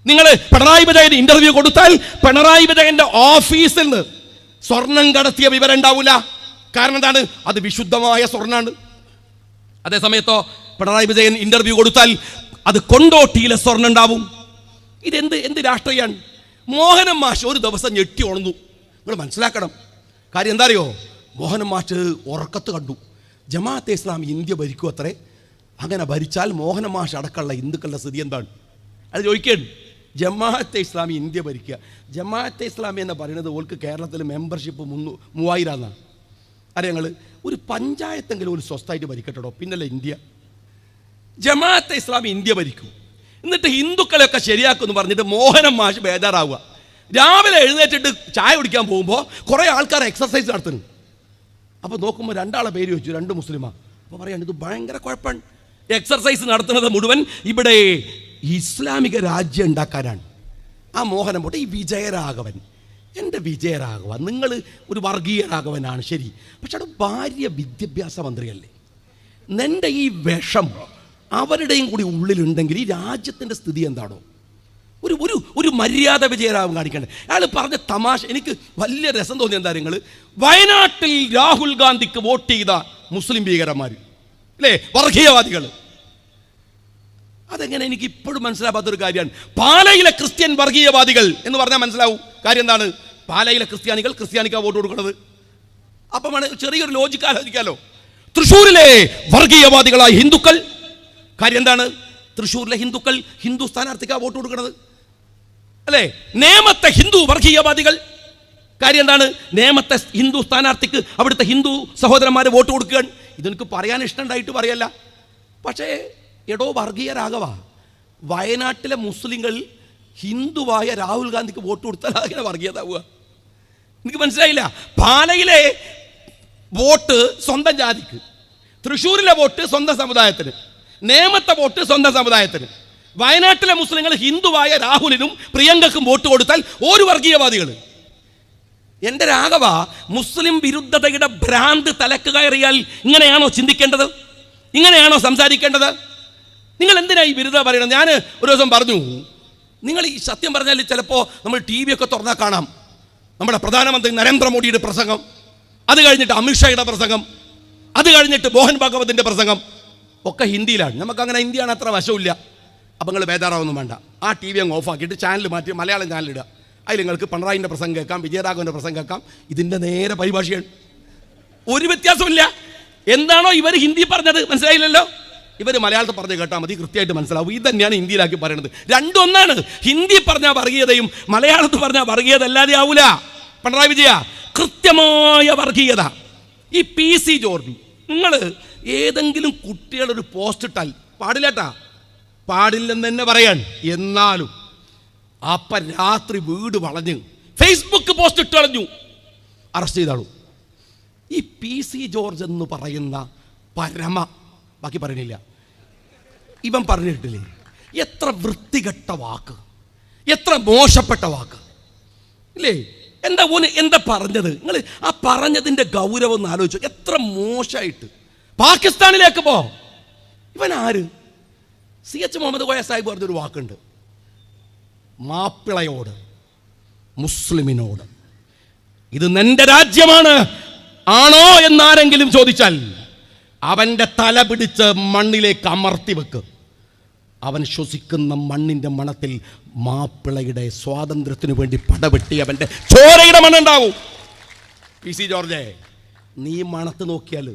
നിങ്ങൾ പിണറായി വിജയൻ ഇന്റർവ്യൂ കൊടുത്താൽ പിണറായി വിജയന്റെ ഓഫീസിൽ നിന്ന് സ്വർണം കടത്തിയ വിവരം ഉണ്ടാവില്ല. കാരണം എന്താണ്? അത് വിശുദ്ധമായ സ്വർണ്ണാണ്. അതേസമയത്തോ പിണറായി വിജയൻ ഇന്റർവ്യൂ കൊടുത്താൽ അത് കൊണ്ടോട്ടിയിലെ സ്വർണ്ണം ഉണ്ടാവും. എന്ത് രാഷ്ട്രീയമാണ്? മോഹനൻ മാഷ് ഒരു ദിവസം ഞെട്ടി ഉണർന്നു. നിങ്ങൾ മനസ്സിലാക്കണം. കാര്യം എന്താ അറിയോ? മോഹനൻ മാഷ് ഉറക്കത്ത് കണ്ടു ജമാഅത്തെ ഇസ്ലാമി ഇന്ത്യ ഭരിക്കും അത്രേ. അങ്ങനെ ഭരിച്ചാൽ മോഹനൻ മാഷ് അടക്കമുള്ള ഹിന്ദുക്കളുടെ സ്ഥിതി എന്താണ്? അത് ചോദിക്കേണ്ട. ജമാഅത്തെ ഇസ്ലാമി ഇന്ത്യ ഭരിക്കുക. ജമാഅത്തെ ഇസ്ലാമി എന്ന് പറയുന്നത് ഓൾക്ക് കേരളത്തിൽ മെമ്പർഷിപ്പ് 3000 എന്നാണ്. അറിയാം ഞങ്ങൾ ഒരു പഞ്ചായത്തെങ്കിലും ഒരു സ്വസ്ഥമായിട്ട് ഭരിക്കട്ടോ, പിന്നല്ലേ ഇന്ത്യ. ജമാഅത്തെ ഇസ്ലാമി ഇന്ത്യ ഭരിക്കും. എന്നിട്ട് ഹിന്ദുക്കളെയൊക്കെ ശരിയാക്കുമെന്ന് പറഞ്ഞിട്ട് മോഹനം മാഷ് ബേജാറാവുക. രാവിലെ എഴുന്നേറ്റിട്ട് ചായ കുടിക്കാൻ പോകുമ്പോൾ കുറേ ആൾക്കാർ എക്സർസൈസ് നടത്തുന്നു. അപ്പോൾ നോക്കുമ്പോൾ 2 ആളെ പേര് വെച്ചു, 2 മുസ്ലിമാണ്. അപ്പോൾ പറയാണ് ഇത് ഭയങ്കര കുഴപ്പമാണ്. എക്സർസൈസ് നടത്തുന്നത് മുഴുവൻ ഇവിടെ ഇസ്ലാമിക രാജ്യം ഉണ്ടാക്കാനാണ്. ആ മോഹനം പോട്ടെ. ഈ വിജയരാഘവൻ, എൻ്റെ വിജയരാഘവൻ, നിങ്ങൾ ഒരു വർഗീയ രാഘവനാണ് ശരി, പക്ഷെ അവിടെ ഭാര്യ വിദ്യാഭ്യാസ മന്ത്രിയല്ലേ. നിൻ്റെ ഈ വിഷം അവരുടെയും കൂടി ഉള്ളിലുണ്ടെങ്കിൽ ഈ രാജ്യത്തിൻ്റെ സ്ഥിതി എന്താണോ? ഒരു ഒരു ഒരു മര്യാദ വിജയരാഘവൻ കാണിക്കണ്ടേ? അയാൾ പറഞ്ഞ തമാശ എനിക്ക് വലിയ രസം തോന്നിയ എന്താ നിങ്ങൾ, വയനാട്ടിൽ രാഹുൽ ഗാന്ധിക്ക് വോട്ട് ചെയ്ത മുസ്ലിം ഭീകരന്മാർ അല്ലേ, വർഗീയവാദികൾ. അതെങ്ങനെ എനിക്ക് ഇപ്പോഴും മനസ്സിലാവാത്തൊരു കാര്യമാണ്. പാലയിലെ ക്രിസ്ത്യൻ വർഗീയവാദികൾ എന്ന് പറഞ്ഞാൽ മനസ്സിലാവും. കാര്യം എന്താണ്? പാലയിലെ ക്രിസ്ത്യാനിക്കാ വോട്ട് കൊടുക്കുന്നത്. അപ്പം ചെറിയൊരു ലോജിക്ക് ആലോചിക്കാമല്ലോ. തൃശ്ശൂരിലെ വർഗീയവാദികളായ ഹിന്ദുക്കൾ, കാര്യം എന്താണ്? തൃശ്ശൂരിലെ ഹിന്ദുക്കൾ ഹിന്ദു സ്ഥാനാർത്ഥിക്കാ വോട്ട് കൊടുക്കുന്നത് അല്ലേ. നേമത്തെ ഹിന്ദു വർഗീയവാദികൾ, കാര്യം എന്താണ്? നേമത്തെ ഹിന്ദു സ്ഥാനാർത്ഥിക്ക് അവിടുത്തെ ഹിന്ദു സഹോദരന്മാരെ വോട്ട് കൊടുക്കുകയാണ്. ഇതെനിക്ക് പറയാൻ ഇഷ്ടമുണ്ടായിട്ട് പറയല്ല. പക്ഷേ എടോ വർഗീയ രാഘവ, വയനാട്ടിലെ മുസ്ലിങ്ങൾ ഹിന്ദുവായ രാഹുൽ ഗാന്ധിക്ക് വോട്ട് കൊടുത്താൽ അങ്ങനെ വർഗീയതാവുക? എനിക്ക് മനസ്സിലായില്ല. പാലയിലെ വോട്ട് സ്വന്തം ജാതിക്ക്, തൃശ്ശൂരിലെ വോട്ട് സ്വന്തം സമുദായത്തിന്, നേമത്തെ വോട്ട് സ്വന്തം സമുദായത്തിന്. വയനാട്ടിലെ മുസ്ലിങ്ങൾ ഹിന്ദുവായ രാഹുലിനും പ്രിയങ്കക്കും വോട്ട് കൊടുത്താൽ ഒരു വർഗീയവാദികൾ. എൻ്റെ രാഘവ, മുസ്ലിം വിരുദ്ധതയുടെ ഭ്രാന്ത് തലക്ക് കയറിയാൽ ഇങ്ങനെയാണോ ചിന്തിക്കേണ്ടത്? ഇങ്ങനെയാണോ സംസാരിക്കേണ്ടത്? നിങ്ങൾ എന്തിനാ ഈ വിരുദ്ധത പറയണം? ഞാൻ ഒരു ദിവസം പറഞ്ഞു, നിങ്ങൾ ഈ സത്യം പറഞ്ഞാൽ ചിലപ്പോൾ നമ്മൾ TV ഒക്കെ തുറന്നാൽ കാണാം നമ്മുടെ പ്രധാനമന്ത്രി നരേന്ദ്രമോദിയുടെ പ്രസംഗം, അത് കഴിഞ്ഞിട്ട് അമിത്ഷായുടെ പ്രസംഗം, അത് കഴിഞ്ഞിട്ട് മോഹൻ ഭാഗവതിൻ്റെ പ്രസംഗം ഒക്കെ ഹിന്ദിയിലാണ്. നമുക്കങ്ങനെ ഹിന്ദിയാണ് അത്ര വശമില്ല. അപ്പം നിങ്ങൾ ബേജാറാവൊന്നും വേണ്ട. ആ TV അങ്ങ് ഓഫാക്കിയിട്ട് ചാനൽ മാറ്റി മലയാളം ചാനലിടുക. അതിൽ നിങ്ങൾക്ക് പിണറായിൻ്റെ പ്രസംഗം കേൾക്കാം, വിജയരാഘവൻ്റെ പ്രസംഗം കേൾക്കാം. ഇതിൻ്റെ നേരെ പരിഭാഷയാണ്. ഒരു വ്യത്യാസമില്ല. എന്താണോ ഇവർ ഹിന്ദി പറഞ്ഞത് മനസ്സിലായില്ലല്ലോ, ഇവർ മലയാളത്തിൽ പറഞ്ഞ് കേട്ടാൽ മതി, കൃത്യമായിട്ട് മനസ്സിലാവും. ഇത് തന്നെയാണ് ഹിന്ദിയിലാക്കി പറയുന്നത്. രണ്ടും ഒന്നാണ്. ഹിന്ദി പറഞ്ഞാൽ വർഗീയതയും മലയാളത്തിൽ പറഞ്ഞാൽ വർഗീയത അല്ലാതെ ആവൂല. പിണറായി വിജയ കൃത്യമായ വർഗീയത. ഈ PC ജോർജ്, നിങ്ങൾ ഏതെങ്കിലും കുട്ടികളൊരു പോസ്റ്റ് ഇട്ടാൽ പാടില്ലാട്ടാ, പാടില്ലെന്ന് തന്നെ പറയാൻ, എന്നാലും അപ്പം രാത്രി വീട് വളഞ്ഞ് ഫേസ്ബുക്ക് പോസ്റ്റ് ഇട്ട് കളഞ്ഞു, അറസ്റ്റ് ചെയ്താളൂ. ഈ PC ജോർജ് എന്ന് പറയുന്ന പരമ, ബാക്കി പറയുന്നില്ല, ഇവൻ പറഞ്ഞിട്ടില്ലേ എത്ര വൃത്തികെട്ട വാക്ക്, എത്ര മോശപ്പെട്ട വാക്ക് ഇല്ലേ? എന്താ പറഞ്ഞത്? നിങ്ങൾ ആ പറഞ്ഞതിൻ്റെ ഗൗരവം ഒന്ന് ആലോചിച്ചു. എത്ര മോശമായിട്ട്. പാകിസ്ഥാനിലേക്ക് പോ. ഇവൻ ആര്? CH മുഹമ്മദ് കോയ സാഹിബ് പറഞ്ഞൊരു വാക്കുണ്ട്, മാപ്പിളയോട്, മുസ്ലിമിനോട് ഇത് നിന്റെ രാജ്യമാണ് ആണോ എന്നാരെങ്കിലും ചോദിച്ചാൽ അവൻ്റെ തല പിടിച്ച് മണ്ണിലേക്ക് അമർത്തി വെക്ക്. അവൻ ശ്വസിക്കുന്ന മണ്ണിൻ്റെ മണത്തിൽ മാപ്പിളയുടെ സ്വാതന്ത്ര്യത്തിനു വേണ്ടി പടവെട്ടി അവൻ്റെ ചോരയുടെ മണമുണ്ടാവും. PC ജോർജെ, നീ മണത്ത് നോക്കിയാൽ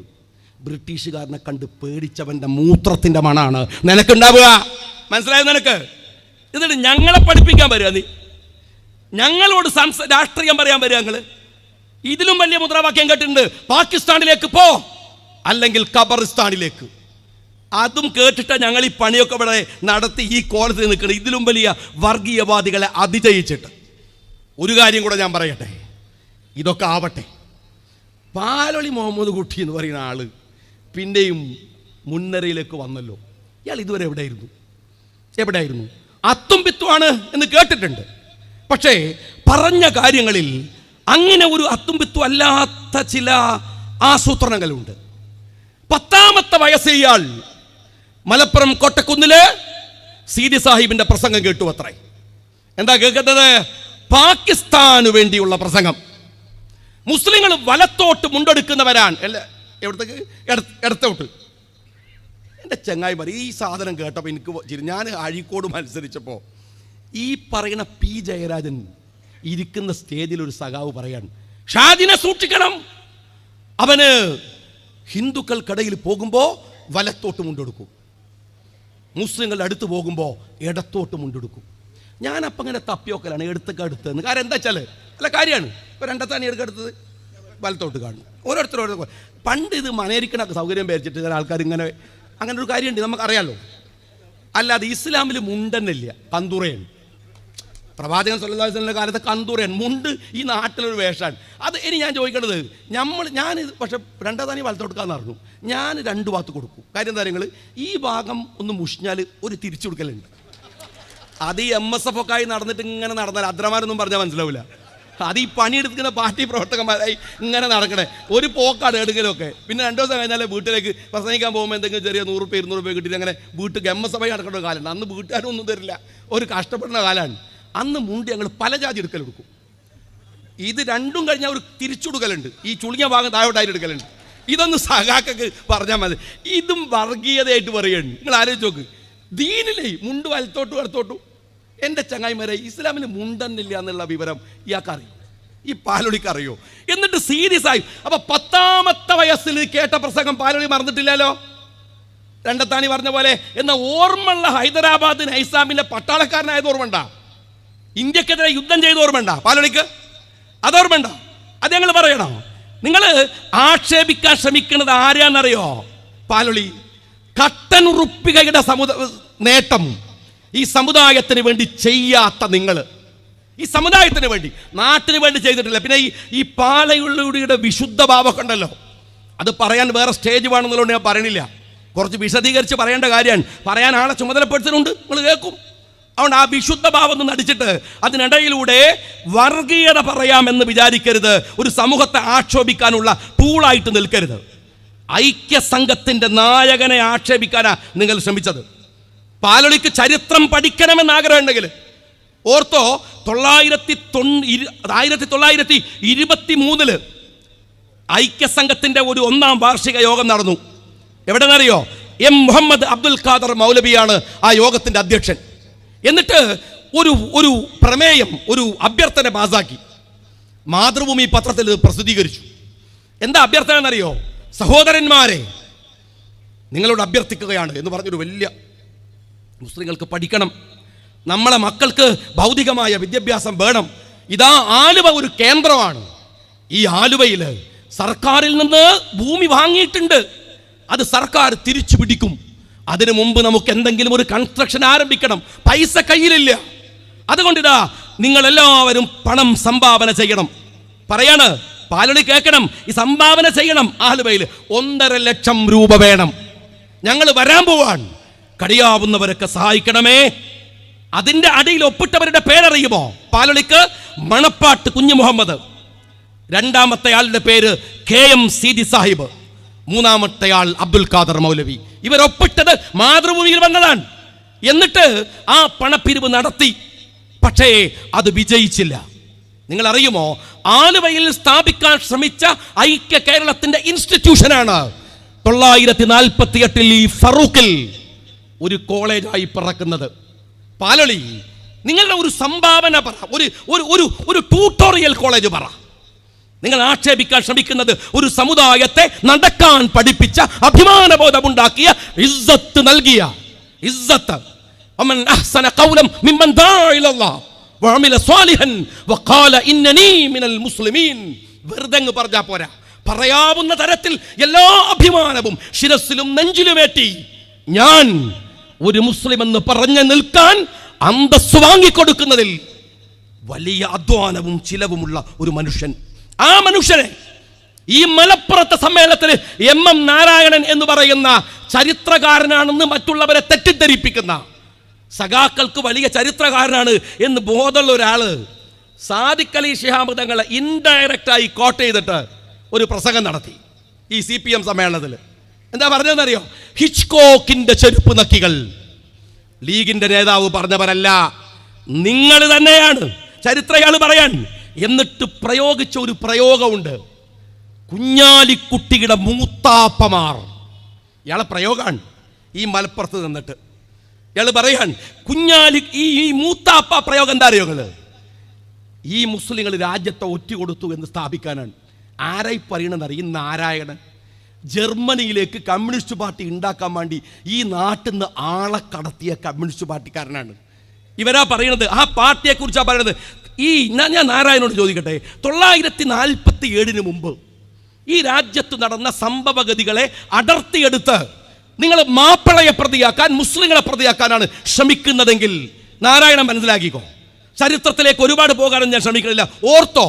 ബ്രിട്ടീഷുകാരനെ കണ്ട് പേടിച്ചവൻ്റെ മൂത്രത്തിൻ്റെ മണമാണ് നിനക്കുണ്ടാവുക. മനസ്സിലായോ നിനക്ക്? എന്നിട്ട് ഞങ്ങളെ പഠിപ്പിക്കാൻ വരിക, നീ ഞങ്ങളോട് രാഷ്ട്രീയം പറയാൻ വരിക. ഞങ്ങൾ ഇതിലും വലിയ മുദ്രാവാക്യം കേട്ടിട്ടുണ്ട്, പാകിസ്ഥാനിലേക്ക് പോ അല്ലെങ്കിൽ ഖബറിസ്ഥാനിലേക്ക്. അതും കേട്ടിട്ട് ഞങ്ങൾ ഈ പണിയൊക്കെ ഇവിടെ നടത്തി ഈ കോലത്തിൽ നിൽക്കുന്നത്, ഇതിലും വലിയ വർഗീയവാദികളെ അതിജയിച്ചിട്ട്. ഒരു കാര്യം കൂടെ ഞാൻ പറയട്ടെ, ഇതൊക്കെ ആവട്ടെ. പാലൊളി മുഹമ്മദ് കുട്ടി എന്ന് പറയുന്ന ആള് പിന്നെയും മുൻനിരയിലേക്ക് വന്നല്ലോ. ഇയാൾ ഇതുവരെ എവിടെയായിരുന്നു? അത്തും പിത്തുമാണ് എന്ന് കേട്ടിട്ടുണ്ട്. പക്ഷേ പറഞ്ഞ കാര്യങ്ങളിൽ അങ്ങനെ ഒരു അത്തും പിത്തും അല്ലാത്ത ചില ആസൂത്രണങ്ങളുണ്ട്. 10ാമത്തെ വയസ്സിൽ ഇയാൾ മലപ്പുറം കോട്ടക്കുന്നില് CD സാഹിബിന്റെ പ്രസംഗം കേട്ടു അത്രേ. എന്താ കേൾക്കുന്നത്? പാകിസ്ഥാന് വേണ്ടിയുള്ള പ്രസംഗം. മുസ്ലിങ്ങൾ വലത്തോട്ട് മുണ്ടെടുക്കുന്നവരാണ്. എവിടത്തേക്ക്? ഇടത്തോട്ട്. എൻ്റെ ചങ്ങായി പറയും, ഈ സാധനം കേട്ടപ്പോൾ എനിക്ക് ഞാൻ അഴീക്കോട് മത്സരിച്ചപ്പോൾ ഈ പറയുന്ന P ജയരാജൻ ഇരിക്കുന്ന സ്റ്റേജിൽ ഒരു സഖാവ് പറയാണ്, ഷാജിനെ സൂക്ഷിക്കണം, അവന് ഹിന്ദുക്കൾക്കിടയിൽ പോകുമ്പോൾ വലത്തോട്ട് മുണ്ടെടുക്കും, മുസ്ലിങ്ങളുടെ അടുത്ത് പോകുമ്പോൾ ഇടത്തോട്ട് മുണ്ടെടുക്കും. ഞാനപ്പം ഇങ്ങനെ തപ്പിയോക്കലാണ് എടുത്തെന്ന്. കാരണം എന്താ വെച്ചാൽ അല്ല കാര്യമാണ്. ഇപ്പോൾ രണ്ടത്താണി എടുത്തെടുത്തത് വലത്തോട്ട് കാണും. ഓരോരുത്തരോട് പണ്ട് ഇത് മനേരിക്കണ സൗകര്യം പേരിച്ചിട്ട് ചില ആൾക്കാർ ഇങ്ങനെ അങ്ങനെ ഒരു കാര്യമുണ്ട്, നമുക്കറിയാമല്ലോ. അല്ലാതെ ഇസ്ലാമിൽ മുണ്ടെന്നില്ല, കന്തൂറയാണ്. പ്രവാചകൻ സല്ലല്ലാഹു അലൈഹി വസല്ലമയുടെ കാലത്ത് കന്തൂറയാണ്, മുണ്ട് ഈ നാട്ടിലൊരു വേഷമാണ്. അത് ഇനി ഞാൻ ചോദിക്കേണ്ടത്, ഞാനിത് പക്ഷെ രണ്ടതാണി വലത്തോട്ടുക്കാന്ന് പറഞ്ഞു, ഞാൻ രണ്ട് ഭാഗത്ത് കൊടുക്കും. കാര്യം എന്താ നിങ്ങൾ ഈ ഭാഗം ഒന്ന് മുഷിഞ്ഞാൽ ഒരു തിരിച്ചു കൊടുക്കലുണ്ട്. അത് ഈ MSF ഒക്കെ ആയി നടന്നിട്ട് ഇങ്ങനെ നടന്നാൽ അദ്രമാരൊന്നും പറഞ്ഞാൽ മനസ്സിലാവില്ല. അത് ഈ പണിയെടുക്കുന്ന പാർട്ടി പ്രവർത്തകന്മാരായി ഇങ്ങനെ നടക്കണേ ഒരു പോക്കാണ് എടുക്കലൊക്കെ. പിന്നെ 2 ദിവസം കഴിഞ്ഞാൽ വീട്ടിലേക്ക് പ്രസംഗിക്കാൻ പോകുമ്പോൾ എന്തെങ്കിലും ചെറിയ 100 രൂപ 200 രൂപ കിട്ടിയിട്ട് അങ്ങനെ വീട്ടിൽ MSF ആയി നടക്കേണ്ട കാലമുണ്ട്. അന്ന് വീട്ടുകാരും ഒന്നും തരില്ല, ഒരു കഷ്ടപ്പെടുന്ന കാലമാണ്. അന്ന് മുണ്ട് ഞങ്ങൾ പല ജാതി എടുക്കലെടുക്കും. ഇത് രണ്ടും കഴിഞ്ഞാൽ ഒരു തിരിച്ചുടുക്കലുണ്ട്, ഈ ചുളിഞ്ഞ ഭാഗം താഴോട്ടായിട്ട് എടുക്കലുണ്ട്. ഇതൊന്ന് സഖാക്കൾക്ക് പറഞ്ഞാൽ മതി. ഇതും വർഗീയതയായിട്ട് പറയുകയാണ്. നിങ്ങൾ ആലോചിച്ച് നോക്ക്, ദീനിലേ മുണ്ട് വലത്തോട്ടും. എൻ്റെ ചങ്ങായിമാരെ ഇസ്ലാമിന് മുണ്ടെന്നില്ല എന്നുള്ള വിവരം ഇയാൾക്കറിയോ? ഈ പാലൊളിക്ക് അറിയോ? എന്നിട്ട് സീരിയസ് ആയി. അപ്പൊ 10ാമത്തെ വയസ്സിൽ കേട്ട പ്രസംഗം പാലൊളി മറന്നിട്ടില്ലല്ലോ. രണ്ടത്താണി പറഞ്ഞ പോലെ. എന്ന ഓർമ്മയുള്ള ഹൈദരാബാദ് നൈസാമിന്റെ പട്ടാളക്കാരനായത് ഓർമ്മണ്ട? ഇന്ത്യക്കെതിരെ യുദ്ധം ചെയ്ത് ഓർമ്മണ്ട പാലൊളിക്ക്? അതോർമ്മണ്ട? അത് ഞങ്ങൾ പറയണോ? നിങ്ങൾ ആക്ഷേപിക്കാൻ ശ്രമിക്കുന്നത് ആരാന്നറിയോ? പാലൊളി കട്ടനുറുപ്പികയുടെ നേട്ടം ഈ സമുദായത്തിന് വേണ്ടി ചെയ്യാത്ത നിങ്ങൾ, ഈ സമുദായത്തിന് വേണ്ടി നാട്ടിന് വേണ്ടി ചെയ്തിട്ടില്ല. പിന്നെ ഈ പാലയുള്ളിയുടെ വിശുദ്ധ ഭാവമൊക്കെ ഉണ്ടല്ലോ, അത് പറയാൻ വേറെ സ്റ്റേജ് വേണമെന്നുള്ളത് ഞാൻ പറയണില്ല. കുറച്ച് വിശദീകരിച്ച് പറയേണ്ട കാര്യമാണ്. പറയാൻ ആളെ ചുമതലപ്പെടുത്തുന്നുണ്ട്, നിങ്ങൾ കേൾക്കും. അതുകൊണ്ട് ആ വിശുദ്ധ ഭാവം ഒന്ന് നടിച്ചിട്ട് അതിനിടയിലൂടെ വർഗീയത പറയാമെന്ന് വിചാരിക്കരുത്. ഒരു സമൂഹത്തെ ആക്ഷേപിക്കാനുള്ള ടൂളായിട്ട് നിൽക്കരുത്. ഐക്യസംഘത്തിന്റെ നായകനെ ആക്ഷേപിക്കാനാ നിങ്ങൾ ശ്രമിച്ചത്. പാലൊളിക്ക് ചരിത്രം പഠിക്കണമെന്ന് ആഗ്രഹമുണ്ടെങ്കിൽ ഓർത്തോ, 1923 ഐക്യസംഘത്തിന്റെ ഒരു 1ാം വാർഷിക യോഗം നടന്നു. എവിടെന്നറിയോ? M. മുഹമ്മദ് അബ്ദുൽ ഖാദർ മൗലവിയാണ് ആ യോഗത്തിന്റെ അധ്യക്ഷൻ. എന്നിട്ട് ഒരു പ്രമേയം, ഒരു അഭ്യർത്ഥന പാസാക്കി. മാതൃഭൂമി പത്രത്തിൽ പ്രസിദ്ധീകരിച്ചു. എന്താ അഭ്യർത്ഥന എന്നറിയോ? സഹോദരന്മാരെ, നിങ്ങളോട് അഭ്യർത്ഥിക്കുകയാണ് എന്ന് പറഞ്ഞൊരു വലിയ, മുസ്ലിങ്ങൾക്ക് പഠിക്കണം, നമ്മളെ മക്കൾക്ക് ഭൗതികമായ വിദ്യാഭ്യാസം വേണം. ഇതാ ആലുവ ഒരു കേന്ദ്രമാണ്. ഈ ആലുവയിൽ സർക്കാരിൽ നിന്ന് ഭൂമി വാങ്ങിയിട്ടുണ്ട്, അത് സർക്കാർ തിരിച്ചു പിടിക്കും. അതിനു മുമ്പ് നമുക്ക് എന്തെങ്കിലും ഒരു കൺസ്ട്രക്ഷൻ ആരംഭിക്കണം, പൈസ കയ്യിലില്ല. അതുകൊണ്ടിതാ നിങ്ങളെല്ലാവരും പണം സംഭാവന ചെയ്യണം. പറയാണ് പാലൊളി കേൾക്കണം, ഈ സംഭാവന ചെയ്യണം. ആലുവയിൽ 1.5 ലക്ഷം രൂപ വേണം, ഞങ്ങൾ വരാൻ പോവാൻ, കഴിയാവുന്നവരൊക്കെ സഹായിക്കണമേ. അതിന്റെ അടിയിൽ ഒപ്പിട്ടവരുടെ പേരറിയുമോ? പാലൊളിക്ക് മണപ്പാട്ട് കുഞ്ഞു മുഹമ്മദ്, 2ാമത്തെ ആളുടെ പേര് KM സീതി സാഹിബ്, 3ാമത്തെ ആൾ അബ്ദുൽ ഖാദർ മൗലവി. ഇവരൊപ്പിട്ടത് മാതൃഭൂമിയിൽ വന്നതാണ്. എന്നിട്ട് ആ പണപ്പിരിവ് നടത്തി, പക്ഷേ അത് വിജയിച്ചില്ല. നിങ്ങൾ അറിയുമോ, ആലുവയിൽ സ്ഥാപിക്കാൻ ശ്രമിച്ച ഐക്യ കേരളത്തിന്റെ ഇൻസ്റ്റിറ്റ്യൂഷനാണ് 948 ഈ ഫറൂഖിൽ ഒരു കോളേജായി പിറക്കുന്നത്. പാലൊളി, നിങ്ങളുടെ ഒരു സംഭാവന പറ, ഒരു ട്യൂട്ടോറിയൽ കോളേജ് പറ. നിങ്ങൾ ആക്ഷേപിക്കാൻ ശ്രമിക്കുന്നത് ഒരു സമുദായത്തെ നടക്കാൻ പഠിപ്പിച്ച, അഭിമാനബോധമുണ്ടാക്കിയ, ഇസ്സത്ത് നൽകിയ, ഇസ്സത്ത് വമൻ അഹ്സന ഖൗലൻ മിമ്മൻ ദാ ഇലല്ലാഹ് വഅമില സ്വാലിഹൻ വഖാല ഇന്നനി മിനൽ മുസ്ലിമീൻ. വെറുതെ പറഞ്ഞാ പോരാ, പറയാവുന്ന തരത്തിൽ എല്ലാ അഭിമാനവും ശിരസിലും നെഞ്ചിലുമേറ്റി ഞാൻ ഒരു മുസ്ലിം എന്ന് പറഞ്ഞു നിൽക്കാൻ അന്തസ്സ് വാങ്ങിക്കൊടുക്കുന്നതിൽ വലിയ അധ്വാനവും ചിലവുമുള്ള ഒരു മനുഷ്യൻ. ആ മനുഷ്യനെ ഈ മലപ്പുറത്തെ സമ്മേളനത്തിൽ MM നാരായണൻ എന്ന് പറയുന്ന ചരിത്രകാരനാണെന്ന് മറ്റുള്ളവരെ തെറ്റിദ്ധരിപ്പിക്കുന്ന, സഖാക്കൾക്ക് വലിയ ചരിത്രകാരനാണ് എന്ന് ബോധമുള്ള ഒരാള് സാദിഖ് അലി ശിഹാബ് തങ്ങളെ ഇൻഡയറക്റ്റായി കോട്ട് ചെയ്തിട്ട് ഒരു പ്രസംഗം നടത്തി ഈ CPM സമ്മേളനത്തിൽ. എന്താ പറഞ്ഞതെന്നറിയോ? ഹിച്ച്കോക്കിന്റെ ചെരുപ്പ് നക്കികൾ. ലീഗിന്റെ നേതാവ് പറഞ്ഞവരല്ല, നിങ്ങൾ തന്നെയാണ് ചരിത്രയാൾ പറയാൻ. എന്നിട്ട് പ്രയോഗിച്ച ഒരു പ്രയോഗമുണ്ട്, കുഞ്ഞാലിക്കുട്ടിയുടെ മൂത്താപ്പമാർ. ഇയാളെ പ്രയോഗമാണ് ഈ മലപ്പുറത്ത് നിന്നിട്ട്. ഇയാൾ പറയാൻ ഈ മൂത്താപ്പ പ്രയോഗം എന്താ അറിയുന്നത്? ഈ മുസ്ലിങ്ങൾ രാജ്യത്തെ ഒറ്റ കൊടുത്തു എന്ന് സ്ഥാപിക്കാനാണ്. ആരായി പറയണമെന്നറിയ? ഈ നാരായണൻ ജർമ്മനിയിലേക്ക് കമ്മ്യൂണിസ്റ്റ് പാർട്ടി ഉണ്ടാക്കാൻ വേണ്ടി ഈ നാട്ടിൽ നിന്ന് ആളെ കടത്തിയ കമ്മ്യൂണിസ്റ്റ് പാർട്ടിക്കാരനാണ്. ഇവരാ പറയുന്നത്, ആ പാർട്ടിയെ കുറിച്ചാണ് പറയുന്നത്. ഞാൻ നാരായണനോട് ചോദിക്കട്ടെ, 947 മുമ്പ് ഈ രാജ്യത്ത് നടന്ന സംഭവഗതികളെ അടർത്തിയെടുത്ത് നിങ്ങൾ മാപ്പിളയെ പ്രതിയാക്കാൻ, മുസ്ലിങ്ങളെ പ്രതിയാക്കാനാണ് ശ്രമിക്കുന്നതെങ്കിൽ നാരായണൻ മനസ്സിലാക്കിക്കോ, ചരിത്രത്തിലേക്ക് ഒരുപാട് പോകാനൊന്നും ഞാൻ ശ്രമിക്കുന്നില്ല. ഓർത്തോ,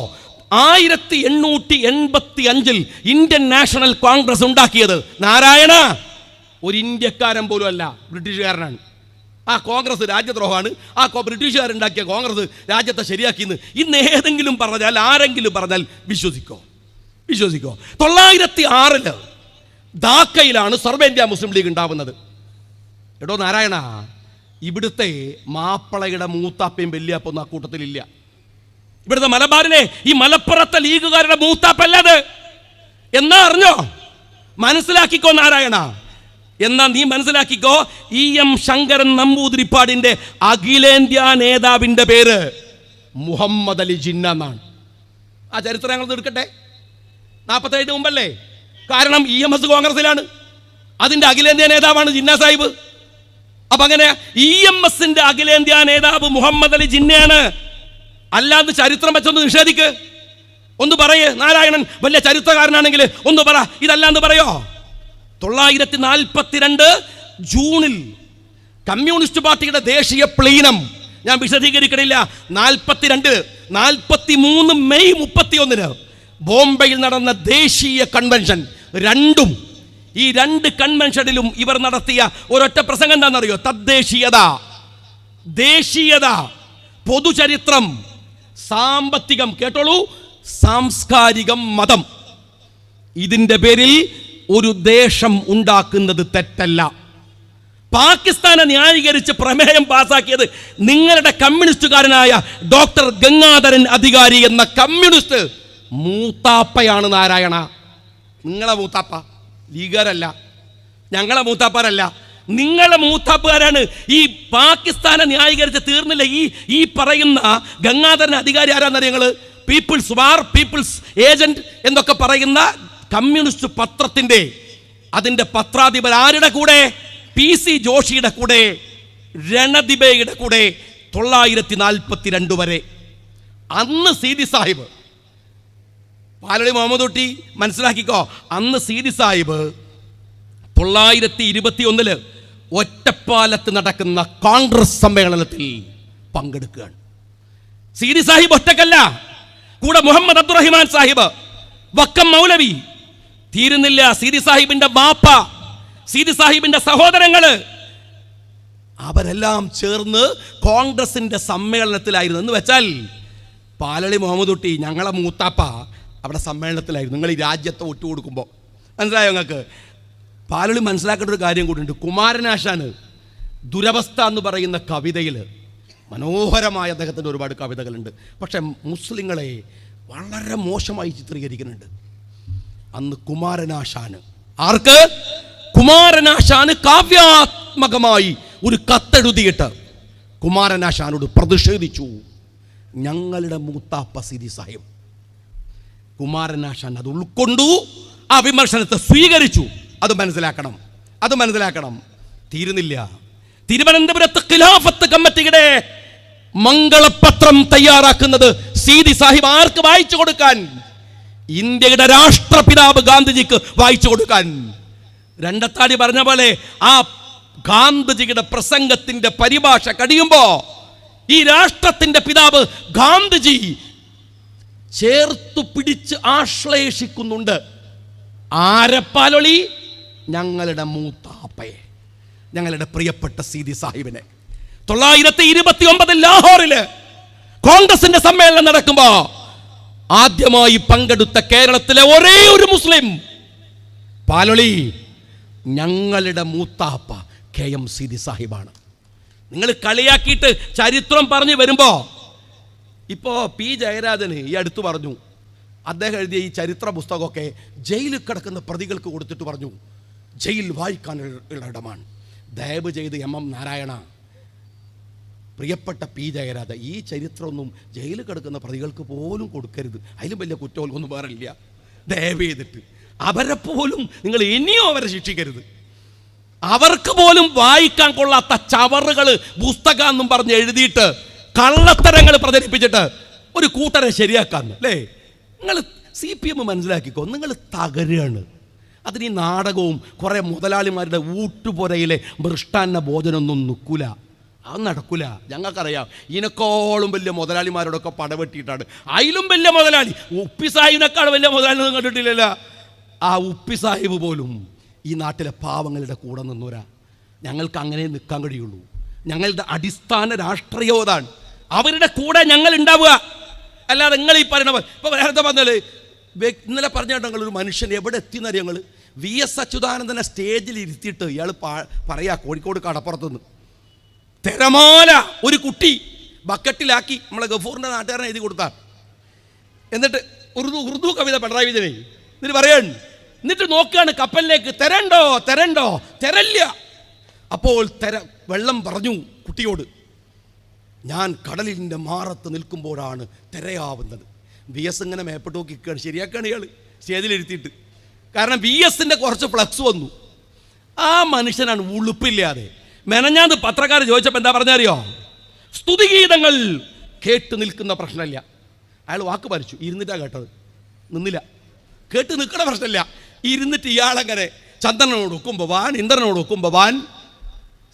1885 ഇന്ത്യൻ നാഷണൽ കോൺഗ്രസ് ഉണ്ടാക്കിയത് നാരായണ ഒരു ഇന്ത്യക്കാരൻ പോലും അല്ല, ബ്രിട്ടീഷുകാരനാണ്. ആ കോൺഗ്രസ് രാജ്യദ്രോഹമാണ്, ആ ബ്രിട്ടീഷുകാരുണ്ടാക്കിയ കോൺഗ്രസ് രാജ്യത്തെ ശരിയാക്കിയെന്ന് ഇന്ന് ഏതെങ്കിലും പറഞ്ഞാൽ, ആരെങ്കിലും പറഞ്ഞാൽ വിശ്വസിക്കോ? 906 ധാക്കയിലാണ് സർവ്വ ഇന്ത്യ മുസ്ലിം ലീഗ് ഉണ്ടാവുന്നത്. എടോ നാരായണ, ഇവിടുത്തെ മാപ്പിളയുടെ മൂത്താപ്പയും വല്യാപ്പൊന്നും ആ കൂട്ടത്തിലില്ല. ഇവിടുത്തെ മലബാറിലെ ഈ മലപ്പുറത്തെ ലീഗുകാരുടെ മൂത്താപ്പല്ലത്. എന്നാ അറിഞ്ഞോ? മനസ്സിലാക്കിക്കോ നാരായണ. എന്നാ നീ മനസ്സിലാക്കിക്കോ, EM ശങ്കരൻ നമ്പൂതിരിപ്പാടിന്റെ അഖിലേന്ത്യാ നേതാവിന്റെ പേര് മുഹമ്മദ് അലി ജിന്ന എന്നാണ്. ആ ചരിത്രം ഞങ്ങൾ എടുക്കട്ടെ. 47 മുമ്പല്ലേ? കാരണം EMS കോൺഗ്രസിലാണ്, അതിന്റെ അഖിലേന്ത്യാ നേതാവാണ് ജിന്ന സാഹിബ്. അപ്പൊ അങ്ങനെ EMSന്റെ അഖിലേന്ത്യാ നേതാവ് മുഹമ്മദ് അലി ജിന്നയാണ്. അല്ലാതെ ചരിത്രം വെച്ചൊന്ന് നിഷേധിക്ക്. ഒന്ന് പറയേ നാരായണൻ വലിയ ചരിത്രകാരനാണെങ്കിൽ ഒന്ന് പറ, ഇതല്ലാന്ന് പറയോ? 942 ജൂണിൽ കമ്മ്യൂണിസ്റ്റ് പാർട്ടിയുടെ ദേശീയ പ്ലീനം, ഞാൻ വിശദീകരിക്കണില്ല, 42, 43 മെയ് 31 ബോംബെയിൽ നടന്ന ദേശീയ കൺവെൻഷൻ, ഈ രണ്ട് കൺവെൻഷനിലും ഇവർ നടത്തിയ ഒരൊറ്റ പ്രസംഗം എന്താണെന്നറിയോ? തദ്ദേശീയത, ദേശീയത, പൊതുചരിത്രം, സാമ്പത്തികം, കേട്ടോളൂ, സാംസ്കാരികം, മതം. ഇതിന്റെ പേരിൽ ഒരു ദേശം ഉണ്ടാക്കുന്നത് തെറ്റല്ല. പാകിസ്ഥാനെ ന്യായീകരിച്ച് പ്രമേയം പാസാക്കിയത് നിങ്ങളുടെ കമ്മ്യൂണിസ്റ്റുകാരനായ ഡോക്ടർ ഗംഗാധരൻ അധികാരി എന്ന കമ്മ്യൂണിസ്റ്റ് മൂത്താപ്പയാണ് നാരായണ. നിങ്ങളെ മൂത്താപ്പ, ലീഗുകാരല്ല, ഞങ്ങളെ മൂത്താപ്പാരല്ല, നിങ്ങളെ മൂത്താപ്പുകാരാണ്. ഈ പാകിസ്ഥാനെ ന്യായീകരിച്ച് തീർന്നില്ല. ഈ പറയുന്ന ഗംഗാധരൻ അധികാരി ആരാന്നറിയ നിങ്ങൾ? പീപ്പിൾസ് വാർ, പീപ്പിൾസ് ഏജന്റ് എന്നൊക്കെ പറയുന്ന കമ്മ്യൂണിസ്റ്റ് പത്രത്തിന്റെ അതിന്റെ പത്രാധിപർ ആരുടെ കൂടെ? PC ജോഷിയുടെ കൂടെ, രണദിബയുടെ കൂടെ 942 വരെ. അന്ന് സീതി സാഹിബ്, പാലടി മുഹമ്മദ് കുട്ടി മനസ്സിലാക്കിക്കോ, അന്ന് സീതി സാഹിബ് 921 ഒറ്റപ്പാലത്ത് നടക്കുന്ന കോൺഗ്രസ് സമ്മേളനത്തിൽ പങ്കെടുക്കുകയാണ്. സീതി സാഹിബ് ഒറ്റക്കല്ല, കൂടെ മുഹമ്മദ് അബ്ദുറഹിമാൻ സാഹിബ്, വക്കം മൗലവി, തീരുന്നില്ല, സീതി സാഹിബിന്റെ ബാപ്പ, സീതി സാഹിബിന്റെ സഹോദരങ്ങള്, അവരെല്ലാം ചേർന്ന് കോൺഗ്രസിന്റെ സമ്മേളനത്തിലായിരുന്നു. എന്ന് വെച്ചാൽ പാലളി മുഹമ്മദ് കുട്ടി, ഞങ്ങളെ മൂത്താപ്പ, അവിടെ സമ്മേളനത്തിലായിരുന്നു. നിങ്ങൾ ഈ രാജ്യത്തെ ഒറ്റുകൊടുക്കുമ്പോൾ മനസ്സിലായോ നിങ്ങൾക്ക്? പാലളി മനസ്സിലാക്കേണ്ട ഒരു കാര്യം കൂടിയുണ്ട്. കുമാരനാശാന് ദുരവസ്ഥ എന്ന് പറയുന്ന കവിതയിൽ മനോഹരമായ അദ്ദേഹത്തിൻ്റെ ഒരുപാട് കവിതകളുണ്ട്. പക്ഷെ മുസ്ലിങ്ങളെ വളരെ മോശമായി ചിത്രീകരിക്കുന്നുണ്ട്. അന്ന് കുമാരനാശാന്, ആർക്ക്? കുമാരനാശാന് കാവ്യാത്മകമായി ഒരു കത്തെഴുതിയിട്ട് കുമാരനാശാനോട് പ്രതിഷേധിച്ചു ഞങ്ങളുടെ മൂത്താപ്പ സീതി സാഹിബ്. കുമാരനാശാൻ അത് ഉൾക്കൊണ്ടു, ആ വിമർശനത്തെ സ്വീകരിച്ചു. അത് മനസ്സിലാക്കണം. തീരുന്നില്ല. തിരുവനന്തപുരത്ത് ഖിലാഫത്ത് കമ്മിറ്റിയുടെ മംഗളപത്രം തയ്യാറാക്കുന്നത് സീതി സാഹിബ് ആർക്ക് വായിച്ചു കൊടുക്കാൻ? ഇന്ത്യയുടെ രാഷ്ട്രപിതാവ് ഗാന്ധിജിക്ക് വായിച്ചു കൊടുക്കാൻ. രണ്ടത്താടി പറഞ്ഞ പോലെ ആ ഗാന്ധിജിയുടെ പ്രസംഗത്തിന്റെ പരിഭാഷ കഴിയുമ്പോ ഈ രാഷ്ട്രത്തിന്റെ പിതാവ് ഗാന്ധിജി ചേർത്തു പിടിച്ച് ആശ്ലേഷിക്കുന്നുണ്ട്. ആരപ്പാലൊളി? ഞങ്ങളുടെ മൂത്താപ്പയെ, ഞങ്ങളുടെ പ്രിയപ്പെട്ട സീതി സാഹിബിനെ. 929 ലാഹോറില് കോൺഗ്രസിന്റെ സമ്മേളനം നടക്കുമ്പോ ആദ്യമായി പങ്കെടുത്ത കേരളത്തിലെ ഒരേ ഒരു മുസ്ലിം പാലൊളി ഞങ്ങളുടെ മൂത്താപ്പ KM സീതി സാഹിബാണ്. നിങ്ങൾ കളിയാക്കിയിട്ട് ചരിത്രം പറഞ്ഞു വരുമ്പോ ഇപ്പോ P ജയരാജന് ഈ അടുത്ത് പറഞ്ഞു, അദ്ദേഹം എഴുതിയ ഈ ചരിത്ര പുസ്തകമൊക്കെ ജയിലിൽ കിടക്കുന്ന പ്രതികൾക്ക് കൊടുത്തിട്ട് പറഞ്ഞു ജയിൽ വായിക്കാനുള്ള ഇടമാണ്. ദയവ് ചെയ്ത് MM നാരായണ, പ്രിയപ്പെട്ട P ജയരാജ, ഈ ചരിത്രമൊന്നും ജയിലിൽ കിടക്കുന്ന പ്രതികൾക്ക് പോലും കൊടുക്കരുത്. അതിലും വലിയ കുറ്റമൊന്നും വേറില്ല. ദയവ് ചെയ്തിട്ട് അവരെ പോലും നിങ്ങൾ ഇനിയും അവരെ ശിക്ഷിക്കരുത്. അവർക്ക് പോലും വായിക്കാൻ കൊള്ളാത്ത ചവറുകൾ പുസ്തകം എന്നും പറഞ്ഞ് എഴുതിയിട്ട് കള്ളത്തരങ്ങൾ പ്രചരിപ്പിച്ചിട്ട് ഒരു കൂട്ടരെ ശരിയാക്കാന്ന് അല്ലേ? നിങ്ങൾ CPM മനസ്സിലാക്കിക്കോ, നിങ്ങൾ തകരുകയാണ്. അതിന് ഈ നാടകവും കുറേ മുതലാളിമാരുടെ ഊട്ടുപുരയിലെ മൃഷ്ടാന്ന ഭോജനമൊന്നും നിൽക്കൂല, അത് നടക്കൂല. ഞങ്ങൾക്കറിയാം, ഇതിനേക്കാളും വലിയ മുതലാളിമാരോടൊക്കെ പടവെട്ടിയിട്ടാണ്. അതിലും വലിയ മുതലാളി ഉപ്പി സാഹിബിനേക്കാൾ വലിയ മുതലാളി ഒന്നും കണ്ടിട്ടില്ലല്ലോ. ആ ഉപ്പി സാഹിബ് പോലും ഈ നാട്ടിലെ പാവങ്ങളുടെ കൂടെ നിന്നോരാ. ഞങ്ങൾക്ക് അങ്ങനെ നിൽക്കാൻ കഴിയുള്ളൂ. ഞങ്ങളുടെ അടിസ്ഥാന രാഷ്ട്രീയതാണ്, അവരുടെ കൂടെ ഞങ്ങൾ ഉണ്ടാവുക. അല്ലാതെ നിങ്ങൾ ഈ പറയണ ഇപ്പോൾ നേരത്തെ പറഞ്ഞാൽ ഇന്നലെ പറഞ്ഞിട്ട് ഒരു മനുഷ്യൻ എവിടെ എത്തിയെന്നറിയാം. ഞങ്ങൾ VS അച്യുതാനന്ദനെ സ്റ്റേജിൽ ഇരുത്തിയിട്ട് ഇയാൾ പറയാ കോഴിക്കോട് കടപ്പുറത്തുനിന്ന് തിരമാല ഒരു കുട്ടി ബക്കറ്റിലാക്കി നമ്മളെ ഗഫൂറിൻ്റെ നാട്ടുകാരനെ എഴുതി കൊടുത്താൽ, എന്നിട്ട് ഉറുദു കവിത പിണറായി വിജയനെ എന്നിട്ട് പറയാണ്, എന്നിട്ട് നോക്കുകയാണ് കപ്പലിലേക്ക്, തരണ്ടോ തരല്ല. അപ്പോൾ വെള്ളം പറഞ്ഞു കുട്ടിയോട്, ഞാൻ കടലിൻ്റെ മാറത്ത് നിൽക്കുമ്പോഴാണ് തിരയാവുന്നത്. VS ഇങ്ങനെ മേപ്പിട്ട് നോക്കിക്കുകയാണ്, ശരിയാക്കുകയാണ് ഇയാൾ സ്റ്റേജിലിരുത്തിയിട്ട്. കാരണം VSൻ്റെ കുറച്ച് ഫ്ലക്സ് വന്നു. ആ മനുഷ്യനാണ് ഉളുപ്പില്ലാതെ. മെനഞ്ഞാന്ന് പത്രക്കാർ ചോദിച്ചപ്പോൾ എന്താ പറഞ്ഞറിയോ? സ്തുതിഗീതങ്ങൾ കേട്ട് നിൽക്കുന്ന പ്രശ്നമില്ല. അയാൾ വാക്ക് പാലിച്ചു, ഇരുന്നിട്ടാണ് കേട്ടത്, നിന്നില്ല. കേട്ട് നിൽക്കണ പ്രശ്നമില്ല, ഇരുന്നിട്ട് ഇയാളങ്ങനെ ചന്ദ്രനോട് ഒക്കുമ്പോൾ വാൻ, ഇന്ദ്രനോട് ഒക്കുമ്പോൾ വാൻ.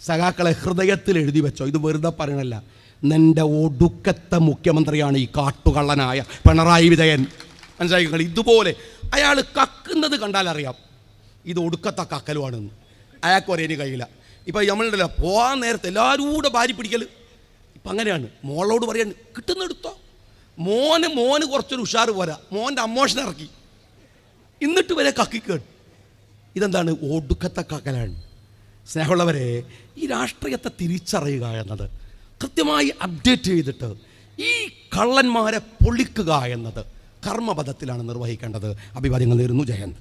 സഖാക്കളെ ഹൃദയത്തിൽ എഴുതി വെച്ചോ, ഇത് വെറുതെ പറയണല്ല. നിൻ്റെ ഒടുക്കത്തെ മുഖ്യമന്ത്രിയാണ് ഈ കാട്ടുകള്ളനായ പിണറായി വിജയൻ. മനസ്സിലാക്കി? ഇതുപോലെ അയാൾ കക്കുന്നത് കണ്ടാൽ അറിയാം ഇത് ഒടുക്കത്തെ കക്കലുമാണെന്ന്. അയാൾക്ക് ഒരേന് കഴിയില്ല. ഇപ്പം നമ്മളുണ്ടല്ലോ പോകാൻ നേരത്തെ എല്ലാവരും കൂടെ ഭാര്യ പിടിക്കൽ ഇപ്പം അങ്ങനെയാണ്. മോളോട് പറയാൻ കിട്ടുന്നെടുത്തോ. മോന് കുറച്ചൊരു ഉഷാറ് പോരാ, മോൻ്റെ അമ്മോഷൻ ഇറക്കി, എന്നിട്ട് വരെ കക്കിക്കേട്. ഇതെന്താണ്? ഒടുക്കത്തെ കക്കലാണ്. സ്നേഹമുള്ളവരെ, ഈ രാഷ്ട്രീയത്തെ തിരിച്ചറിയുക എന്നത്, കൃത്യമായി അപ്ഡേറ്റ് ചെയ്തിട്ട് ഈ കള്ളന്മാരെ പൊളിക്കുക എന്നത് കർമ്മപദത്തിലാണ് നിർവഹിക്കേണ്ടത്. അഭിവാദ്യങ്ങൾ നേരുന്നു. ജയന്ത്.